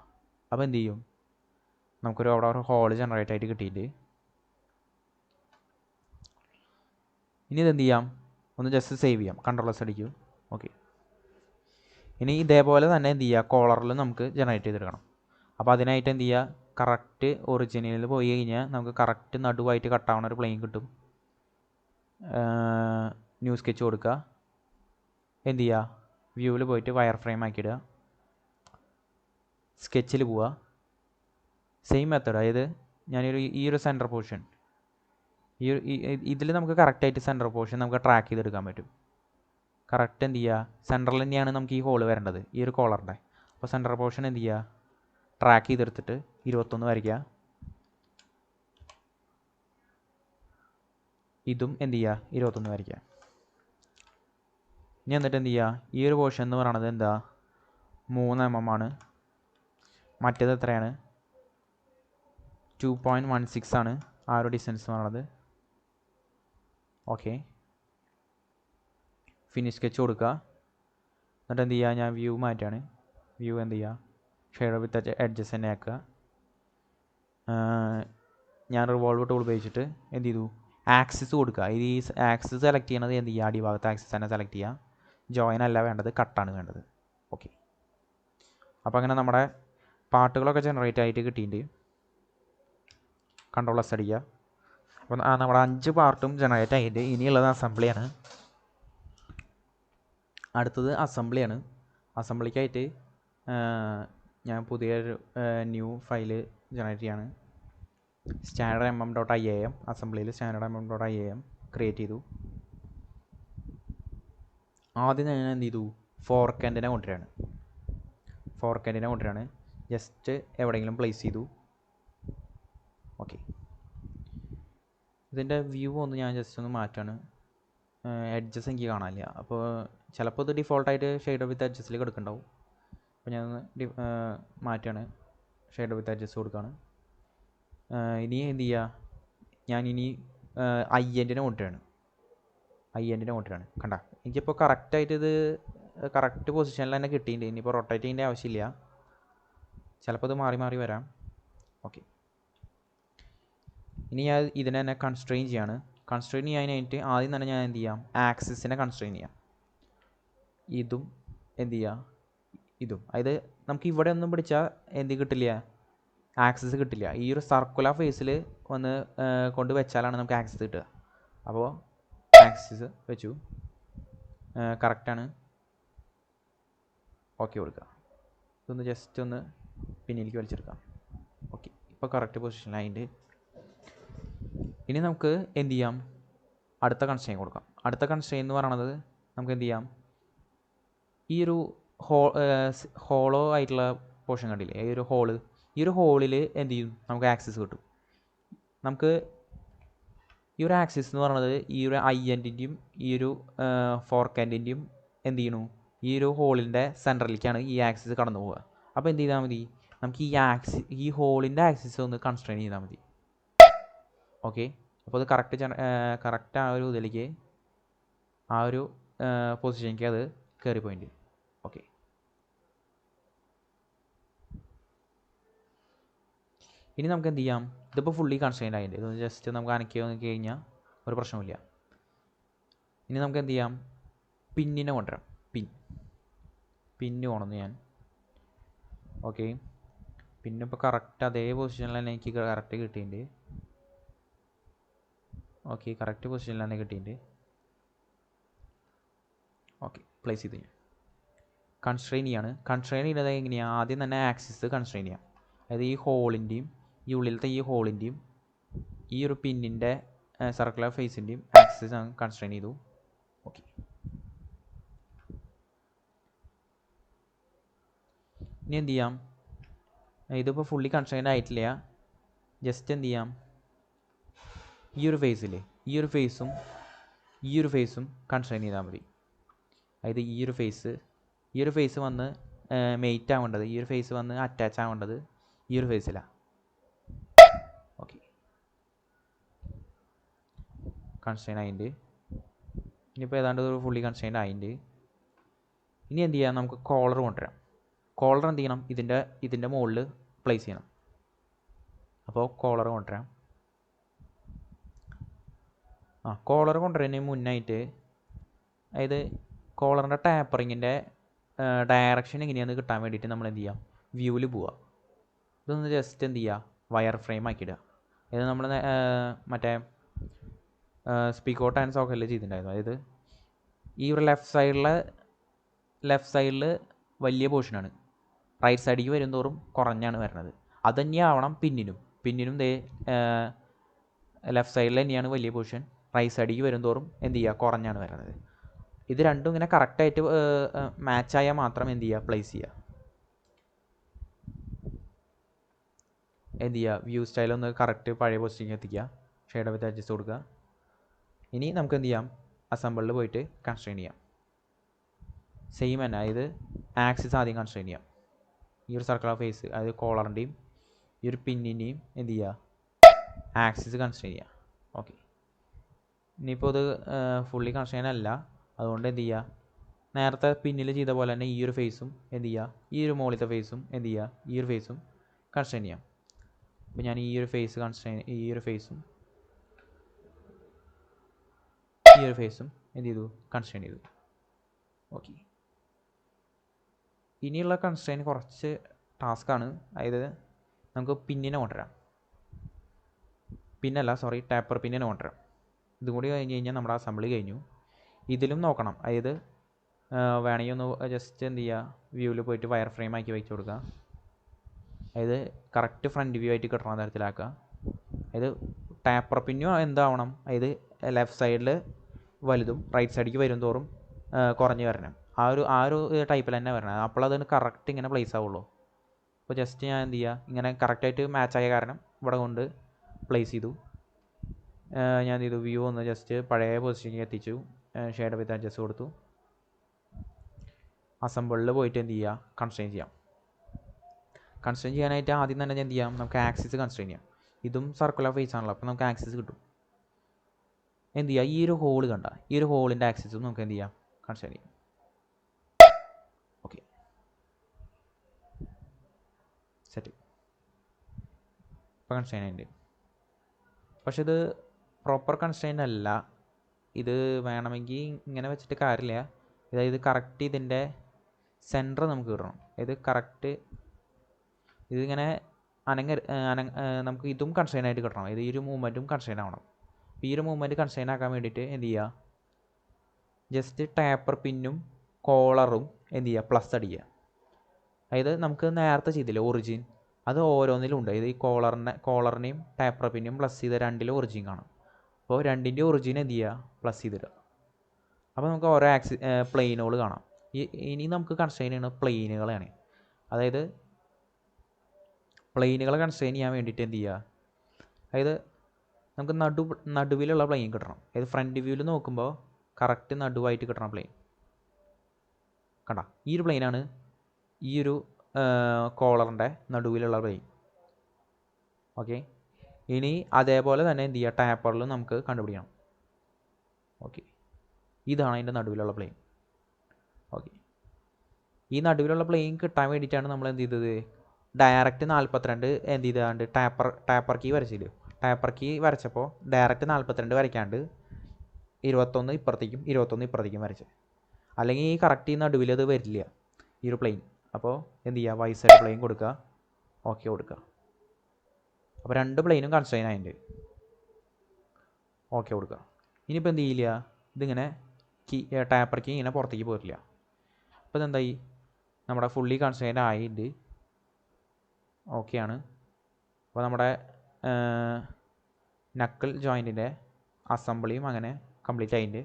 അപ്പോൾ എന്ത് ചെയ്യും, നമുക്കൊരു അവിടെ ഒരു ഹോൾ ജനറേറ്റ് ആയിട്ട് കിട്ടിയിട്ട് ഇനി ഇതെന്ത് ചെയ്യാം, ഒന്ന് ജസ്റ്റ് സേവ് ചെയ്യാം, കൺട്രോൾ+S അടിക്കും. ഓക്കെ, ഇനി ഇതേപോലെ തന്നെ എന്ത് ചെയ്യുക, കോളറിൽ നമുക്ക് ജനറേറ്റ് ചെയ്തെടുക്കണം. അപ്പോൾ അതിനായിട്ട് എന്ത് ചെയ്യുക, കറക്റ്റ് ഒറിജിനലിൽ പോയി കഴിഞ്ഞാൽ നമുക്ക് കറക്റ്റ് നടുവായിട്ട് കട്ടാവുന്ന ഒരു പ്ലെയിൻ കിട്ടും. ന്യൂ സ്കെച്ച് കൊടുക്കുക. എന്ത് ചെയ്യുക, വ്യൂവിൽ പോയിട്ട് വയർ ഫ്രെയിം ആക്കിയിടുക. സ്കെച്ചിൽ പോവുക. സെയിം മെത്തേഡ്, അതായത് ഈ ഒരു സെൻറ്റർ പോർഷൻ ഇതിൽ നമുക്ക് കറക്റ്റായിട്ട് സെൻറ്റർ പോർഷൻ നമുക്ക് ട്രാക്ക് ചെയ്തെടുക്കാൻ പറ്റും. കറക്റ്റ് എന്ത് ചെയ്യുക, സെൻറ്ററിൽ തന്നെയാണ് നമുക്ക് ഈ ഹോൾ വരേണ്ടത്, ഈ ഒരു കോളറിൻ്റെ. അപ്പോൾ സെൻറ്റർ പോർഷൻ എന്ത് ചെയ്യുക, ട്രാക്ക് ചെയ്തെടുത്തിട്ട് 21 വരയ്ക്കുക. ഇതും എന്ത് ചെയ്യുക, 21 വരയ്ക്കുക. ഇനി എന്നിട്ട് എന്ത് ചെയ്യുക, ഈ ഒരു പോർഷൻ എന്ന് പറയുന്നത് എന്താ, 3 mm ആണ്. മറ്റേത് എത്രയാണ്, 2.16 ആണ് ആ ഒരു ഡിസ്റ്റൻസ് എന്ന് പറയുന്നത്. ഓക്കെ, ഫിനിഷ് സ്കെച്ച് കൊടുക്കുക. എന്നിട്ട് എന്ത് ചെയ്യുക, ഞാൻ വ്യൂ മാറ്റാണ്. വ്യൂ എന്ത് ചെയ്യുക, ഷെയ്ഡ് വിത്ത് എഡ്ജസ് തന്നെ ആക്കുക. ഞാൻ റിവോൾവ് ടൂൾ ഉപയോഗിച്ചിട്ട് എന്ത് ചെയ്തു, ആക്സിസ് കൊടുക്കുക. ഈ ആക്സിസ് സെലക്ട് ചെയ്യണത് എന്ത് ചെയ്യുക, അടിഭാഗത്ത് ആക്സിസ് തന്നെ സെലക്ട് ചെയ്യുക. ജോയിൻ അല്ല വേണ്ടത്, കട്ടാണ് വേണ്ടത്. ഓക്കെ, അപ്പോൾ അങ്ങനെ നമ്മുടെ പാർട്ടുകളൊക്കെ ജനറേറ്റ് ആയിട്ട് കിട്ടിയിട്ടുണ്ട്. കൺട്രോൾ+S അടിക്കുക. അപ്പോൾ നമ്മുടെ 5 പാർട്ടും ജനറേറ്റ് ആയിട്ട് ഇനിയുള്ളത് അസംബ്ലിയാണ്. അടുത്തത് അസംബ്ലിയാണ്. അസംബ്ലിക്കായിട്ട് ഞാൻ പുതിയൊരു ന്യൂ ഫയൽ ജനറേറ്റ് ചെയ്യാണ്. standard.mm.iam അസംബ്ലിയിൽ standard.mm.iam ക്രിയേറ്റ് ചെയ്തു. ആദ്യം ഞാൻ എന്ത് ചെയ്തു, ഫോർക്കെൻഡിനെ കൊണ്ടുവരികയാണ്. ജസ്റ്റ് എവിടെയെങ്കിലും പ്ലേസ് ചെയ്തു. ഓക്കെ, ഇതിൻ്റെ വ്യൂ ഒന്ന് ഞാൻ ജസ്റ്റ് ഒന്ന് മാറ്റാണ്. എഡ്ജസ് എനിക്ക് കാണാനില്ല. അപ്പോൾ ചിലപ്പോൾ ഇത് ഡിഫോൾട്ടായിട്ട് ഷെയ്ഡ് വിത്ത് എഡ്ജസിൽ കിടക്കുന്നുണ്ടാവും. അപ്പോൾ ഞാൻ മാറ്റാണ്, ഷെയ്ഡ് വിത്ത് എഡ്ജസ് കൊടുക്കുകയാണ്. ഇനി എന്ത് ചെയ്യുക, ഞാനിനി ഐഎൻഡിനെ കൊണ്ടുവരികയാണ്. കണ്ട, എനിക്കിപ്പോൾ കറക്റ്റായിട്ട് ഇത് കറക്റ്റ് പൊസിഷനിൽ തന്നെ കിട്ടിയിട്ടുണ്ട്. ഇനിയിപ്പോൾ റൊട്ടേറ്റ് ചെയ്യേണ്ട ആവശ്യമില്ല. ചിലപ്പോൾ ഇത് മാറി മാറി വരാം. ഓക്കെ, ഇനി ഞാൻ ഇതിനെ തന്നെ കൺസ്ട്രെയിൻ ചെയ്യാണ്. കൺസ്ട്രെയിൻ ചെയ്യാനായിട്ട് ആദ്യം തന്നെ ഞാൻ എന്ത് ചെയ്യാം, ആക്സിസിനെ കൺസ്ട്രെയിൻ ചെയ്യാം. ഇതും എന്ത് ചെയ്യുക, ഇതും. അതായത് നമുക്ക് ഇവിടെ ഒന്നും പിടിച്ചാൽ എന്ത് കിട്ടില്ല, ആക്സിസ് കിട്ടില്ല. ഈ ഒരു സർക്കുലർ ഫേസിൽ വന്ന് കൊണ്ട് വെച്ചാലാണ് നമുക്ക് ആക്സിസ് കിട്ടുക. അപ്പോൾ ആക്സിസ് വെച്ചു, കറക്റ്റാണ്. ഓക്കെ കൊടുക്കുക. ഇതൊന്ന് ജസ്റ്റ് ഒന്ന് പിന്നിലേക്ക് വലിച്ചെടുക്കാം. ഓക്കെ, ഇപ്പോൾ കറക്റ്റ് പൊസിഷനിലായിട്ട്. ഇനി നമുക്ക് എന്ത് ചെയ്യാം, അടുത്ത കൺസ്ട്രെയിൻ കൊടുക്കാം. അടുത്ത കൺസ്ട്രെയിൻ എന്ന് പറയുന്നത് നമുക്ക് എന്ത് ചെയ്യാം, ഈ ഒരു ഹോളോ ആയിട്ടുള്ള പോർഷൻ കണ്ടില്ലേ, ഈ ഒരു ഹോളിൽ എന്ത് ചെയ്യും, നമുക്ക് ആക്സിസ് കിട്ടും. നമുക്ക് ഈ ഒരു ആക്സിസ് എന്ന് പറയുന്നത് ഈ ഒരു ഐഎൻഡിൻ്റെയും ഈ ഒരു ഫോർക്കെൻഡിൻ്റെയും എന്ത് ചെയ്യണു, ഈ ഒരു ഹോളിൻ്റെ സെൻറ്ററിലേക്കാണ് ഈ ആക്സിസ് കടന്നു പോവുക. അപ്പോൾ എന്ത് ചെയ്താൽ മതി, നമുക്ക് ഈ ഹോളിൻ്റെ ആക്സിസ് ഒന്ന് കൺസ്ട്രെയിൻ ചെയ്താൽ മതി. ഓക്കെ, അപ്പോൾ അത് കറക്റ്റ് ആ ഒരു ഇതിലേക്ക്, ആ ഒരു പൊസിഷനിലേക്ക് അത് കയറിപ്പോയിട്ടുണ്ട്. ഓക്കെ, ഇനി നമുക്ക് എന്ത് ചെയ്യാം, ഇതിപ്പോൾ ഫുള്ളി കൺസ്ട്രെയിൻഡ് ആയിട്ടുണ്ട്. ഇതൊന്ന് ജസ്റ്റ് നമുക്ക് അനക്കി നോക്കി കഴിഞ്ഞാൽ ഒരു പ്രശ്നമില്ല. ഇനി നമുക്ക് എന്ത് ചെയ്യാം, പിന്നിനെ കൊണ്ടുവരാം. പിന്ന് കൊണ്ടുവന്ന് ഞാൻ. ഓക്കെ, പിന്നിപ്പോൾ കറക്റ്റ് അതേ പൊസിഷനിൽ തന്നെ എനിക്ക് കറക്റ്റ് കിട്ടിയിട്ടുണ്ട്. ഓക്കെ, കറക്റ്റ് പൊസിഷനിൽ തന്നെ കിട്ടിയിട്ടുണ്ട്. ഓക്കെ, പ്ലേസ് ചെയ്ത് ഞാൻ കൺസ്ട്രെയിൻ ചെയ്യുന്നത് എങ്ങനെയാണ്, ആദ്യം തന്നെ ആക്സിസ് കൺസ്ട്രെയിൻ ചെയ്യാം. അതായത് ഈ ഹോളിൻ്റെയും ഈ ഉള്ളിലത്തെ ഈ ഹോളിൻ്റെയും ഈ ഒരു പിന്നിൻ്റെ സർക്കുലർ ഫേസിൻ്റെയും ആക്സിസ് ഞാൻ കൺസ്ട്രെയിൻ ചെയ്തു. ഓക്കെ, ഇനി എന്ത് ചെയ്യാം, ഇതിപ്പോൾ ഫുള്ളി കൺസ്ട്രെയിൻഡ് ആയിട്ടില്ല. ജസ്റ്റ് എന്ത് ചെയ്യാം, ഈ ഒരു ഫേസും കൺസ്ട്രെയിൻ ചെയ്താൽ മതി. അതായത് ഈ ഒരു ഫേസ് വന്ന് മെയ്റ്റ് ആവേണ്ടത്, ഈ ഒരു ഫേസ് വന്ന് അറ്റാച്ച് ആവേണ്ടത് ഈ ഒരു ഫേസിലാണ്. ഓക്കെ, കൺസ്ട്രെയിൻ ആയിട്ടുണ്ട്. ഇനിയിപ്പോൾ ഏതാണ്ട് ഒരു ഫുള്ളി കൺസ്ട്രെയിൻഡ് ആയിട്ടുണ്ട്. ഇനി എന്ത് ചെയ്യാം, നമുക്ക് കോളർ കൊണ്ടുവരാം. കോളർ എന്ത് ചെയ്യണം, ഇതിൻ്റെ മുകളിൽ പ്ലേസ് ചെയ്യണം. അപ്പോൾ കോളർ കൊണ്ടുവരാം. കോളർ കൊണ്ടുവരുന്നതിന് മുന്നായിട്ട്, അതായത് കോളറിൻ്റെ ടാപ്പറിങ്ങിൻ്റെ ഡയറക്ഷൻ എങ്ങനെയാണെന്ന് കിട്ടാൻ വേണ്ടിയിട്ട് നമ്മൾ എന്ത് ചെയ്യാം, വ്യൂവിൽ പോവുക. ഇതൊന്ന് ജസ്റ്റ് എന്ത് ചെയ്യുക, വയർ ഫ്രെയിം ആക്കിയിടുക. ഇത് നമ്മൾ മറ്റേ സ്പീക്കോട്ട് ആൻഡ് സോക്കറ്റിൽ ചെയ്തിട്ടുണ്ടായിരുന്നു. അതായത് ഈ ഒരു ലെഫ്റ്റ് സൈഡിൽ വലിയ പോർഷനാണ്, റൈറ്റ് സൈഡിലേക്ക് വരുന്തോറും കുറഞ്ഞാണ് വരുന്നത്. അത് തന്നെയാവണം പിന്നിനും ലെഫ്റ്റ് സൈഡിൽ തന്നെയാണ് വലിയ പോർഷൻ, റൈറ്റ് സൈഡിലേക്ക് വരുന്തോറും എന്ത് ചെയ്യുക, കുറഞ്ഞാണ് വരുന്നത്. ഇത് രണ്ടും ഇങ്ങനെ കറക്റ്റായിട്ട് മാച്ചായാൽ മാത്രം എന്ത് ചെയ്യുക, പ്ലേസ് ചെയ്യുക. എന്ത് ചെയ്യുക, വ്യൂ സ്റ്റൈലൊന്ന് കറക്റ്റ് പഴയ പൊസിഷനിലേക്ക് എത്തിക്കുക. ഷെയ്ഡ് വിത്ത് അഡ്ജസ്റ്റ് കൊടുക്കുക. ഇനി നമുക്ക് എന്ത് ചെയ്യാം, അസംബിളിൽ പോയിട്ട് കൺസ്ട്രെയിൻ ചെയ്യാം. സെയിം തന്നെ, അതായത് ആക്സിസ് ആദ്യം കൺസ്ട്രെയിൻ ചെയ്യാം. ഈ ഒരു സർക്കുലർ ഫേസ്, അതായത് കോളറിൻ്റെയും ഈ ഒരു പിന്നിൻ്റെയും എന്ത് ചെയ്യുക, ആക്സിസ് കൺസ്ട്രെയിൻ ചെയ്യുക. ഓക്കെ, ഇനിയിപ്പോൾ ഇത് ഫുള്ളി കൺസ്ട്രെയിൻ അല്ല, അതുകൊണ്ട് എന്ത് ചെയ്യുക, നേരത്തെ പിന്നിൽ ചെയ്ത പോലെ തന്നെ ഈ ഒരു ഫേസും എന്ത് ചെയ്യുക, ഈ ഒരു മുകളിലത്തെ ഫേസും എന്ത് ചെയ്യുക, ഈ ഒരു ഫേസും കൺസ്ട്രെയിൻ ചെയ്യാം. അപ്പോൾ ഞാൻ ഈ ഒരു ഫേസ് കൺസ്ട്രെയിൻ ഈ ഒരു ഫേസും എന്ത് ചെയ്തു കൺസ്ട്രെയിൻ ചെയ്തു. ഓക്കെ, ഇനിയുള്ള കൺസ്ട്രെയിൻ കുറച്ച് ടാസ്ക്കാണ്. അതായത് നമുക്ക് പിന്നിനെ കൊണ്ടുവരാം, ടാപ്പർ പിന്നിനെ കൊണ്ടുവരാം. ഇതും കൂടി കഴിഞ്ഞ് കഴിഞ്ഞാൽ നമ്മുടെ അസംബ്ലി കഴിഞ്ഞു. ഇതിലും നോക്കണം, അതായത് വേണമെങ്കിൽ ഒന്ന് ജസ്റ്റ് എന്ത് ചെയ്യുക, വ്യൂവിൽ പോയിട്ട് വയർ ഫ്രെയിം ആക്കി വെച്ച് കൊടുക്കുക. അതായത് കറക്റ്റ് ഫ്രണ്ട് വ്യൂ ആയിട്ട് കിട്ടണ തരത്തിലാക്കുക. അതായത് ടാപ്പർ പിന്നും എന്താവണം, അതായത് ലെഫ്റ്റ് സൈഡിൽ വലുതും റൈറ്റ് സൈഡിലേക്ക് വരും തോറും കുറഞ്ഞ് വരണം. ആ ഒരു ടൈപ്പിൽ തന്നെ വരണം. അപ്പോൾ അതിന് കറക്റ്റ് ഇങ്ങനെ പ്ലേസ് ആവുള്ളൂ. അപ്പോൾ ജസ്റ്റ് ഞാൻ എന്ത് ചെയ്യുക, ഇങ്ങനെ കറക്റ്റായിട്ട് മാച്ചായ കാരണം ഇവിടെ കൊണ്ട് പ്ലേസ് ചെയ്തു. ഞാൻ എന്ത് ചെയ്തു, വ്യൂ ഒന്ന് ജസ്റ്റ് പഴയ പൊസിഷനിൽ എത്തിച്ചു. ഷെയ്ഡ് വിത്ത് അഡ്ജസ്റ്റ് കൊടുത്തു. അസംബിളിൽ പോയിട്ട് എന്ത് ചെയ്യുക, കൺസ്ട്രെയിൻ ചെയ്യാം. കൺസ്ട്രെയിൻ ചെയ്യാനായിട്ട് ആദ്യം തന്നെ എന്ത് ചെയ്യാം, നമുക്ക് ആക്സിസ് കൺസ്ട്രെയിൻ ചെയ്യാം. ഇതും സർക്കുലർ ഫേസ് ആണല്ലോ, അപ്പോൾ നമുക്ക് ആക്സിസ് കിട്ടും. എന്ത് ചെയ്യുക, ഈ ഒരു ഹോൾ കണ്ട, ഈ ഒരു ഹോളിൻ്റെ ആക്സിസും നമുക്ക് എന്ത് ചെയ്യാം, കൺസ്ട്രെയിൻ ചെയ്യാം. Okay, set. ഇപ്പോൾ കൺസ്ട്രെയിൻ ആയിട്ട്, പക്ഷെ ഇത് പ്രോപ്പർ കൺസ്ട്രെയിൻ അല്ല. ഇത് വേണമെങ്കിൽ ഇങ്ങനെ വെച്ചിട്ട് കാര്യമില്ല. അതായത് കറക്റ്റ് ഇതിൻ്റെ സെൻറ്റർ നമുക്ക് കിട്ടണം. ഇത് കറക്റ്റ് ഇതിങ്ങനെ നമുക്ക് ഇതും കൺസ്ട്രെയിൻ ആയിട്ട് കിട്ടണം. ഇത് ഈ ഒരു മൂവ്മെൻറ്റും കൺസ്ട്രെയിൻ ആവണം. ഈ ഒരു മൂവ്മെൻറ്റ് കൺസ്ട്രെയിൻ ആക്കാൻ വേണ്ടിയിട്ട് എന്ത് ചെയ്യുക, ജസ്റ്റ് ടാപ്പർ പിന്നും കോളറും എന്ത് ചെയ്യുക, പ്ലസ് അടിക്കുക. അതായത് നമുക്ക് നേരത്തെ ചെയ്തില്ലേ ഒറിജിൻ, അത് ഓരോന്നിലും ഉണ്ട്. ഇത് ഈ കോളറിനെയും ടാപ്പർ പിന്നും പ്ലസ് ചെയ്ത് രണ്ടിലും ഒറിജിൻ കാണും. അപ്പോൾ രണ്ടിൻ്റെ ഒറിജിൻ എന്ത് ചെയ്യുക, പ്ലസ് ചെയ്തിടുക. അപ്പോൾ നമുക്ക് ഓരോ പ്ലെയിനുകൾ കാണാം. ഇനി നമുക്ക് കൺസ്ട്രെയിൻ ചെയ്യുന്ന പ്ലെയിനുകളാണ്. അതായത് പ്ലെയിനുകൾ കൺസ്ട്രെയിൻ ചെയ്യാൻ വേണ്ടിയിട്ട് എന്ത് ചെയ്യുക, അതായത് നമുക്ക് നടുവിലുള്ള പ്ലെയിൻ കിട്ടണം. അതായത് ഫ്രണ്ട് വ്യൂവിൽ നോക്കുമ്പോൾ കറക്റ്റ് നടുവായിട്ട് കിട്ടണം പ്ലെയിൻ. കണ്ട, ഈ ഒരു പ്ലെയിനാണ് ഈ ഒരു കോളറിൻ്റെ നടുവിലുള്ള പ്ലെയിൻ. ഓക്കെ, ഇനി അതേപോലെ തന്നെ എന്ത് ചെയ്യുക, ടാപ്പറിൽ നമുക്ക് കണ്ടുപിടിക്കണം. ഓക്കെ, ഇതാണ് അതിൻ്റെ നടുവിലുള്ള പ്ലെയിൻ. ഓക്കെ, ഈ നടുവിലുള്ള പ്ലെയിൻ കിട്ടാൻ വേണ്ടിയിട്ടാണ് നമ്മൾ എന്ത് ചെയ്തത്, ഡയറക്റ്റ് 42 എന്ത് ചെയ്താണ്ട് ടാപ്പർ കീ വരച്ചില്ലേ. ടാപ്പർ കീ വരച്ചപ്പോൾ ഡയറക്റ്റ് 42 വരയ്ക്കാണ്ട് 21 ഇപ്പുറത്തേക്കും 21 ഇപ്പുറത്തേക്കും വരച്ചത്. അല്ലെങ്കിൽ ഈ കറക്റ്റ് ഈ നടുവിൽ അത് വരില്ല ഈ ഒരു പ്ലെയിൻ. അപ്പോൾ എന്ത് ചെയ്യുക, വൈ സൈഡ് പ്ലെയിൻ കൊടുക്കുക, ഓക്കെ കൊടുക്കുക. അപ്പോൾ രണ്ട് പ്ലെയിനും കൺസ്ട്രെയിൻ ആയിട്ടുണ്ട്. ഓക്കെ കൊടുക്കുക. ഇനിയിപ്പോൾ എന്ത് ചെയ്യില്ല, ഇതിങ്ങനെ ടാപ്പർ കീ ഇങ്ങനെ പുറത്തേക്ക് പോരില്ല. അപ്പോൾ ഇതെന്തായി, നമ്മുടെ ഫുള്ളി കൺസ്ട്രെയിൻ ആയിട്ട് ഓക്കെയാണ്. അപ്പോൾ നമ്മുടെ നക്കിൾ ജോയിൻറ്റിൻ്റെ അസംബ്ലിയും അങ്ങനെ കംപ്ലീറ്റ് ആയിട്ട്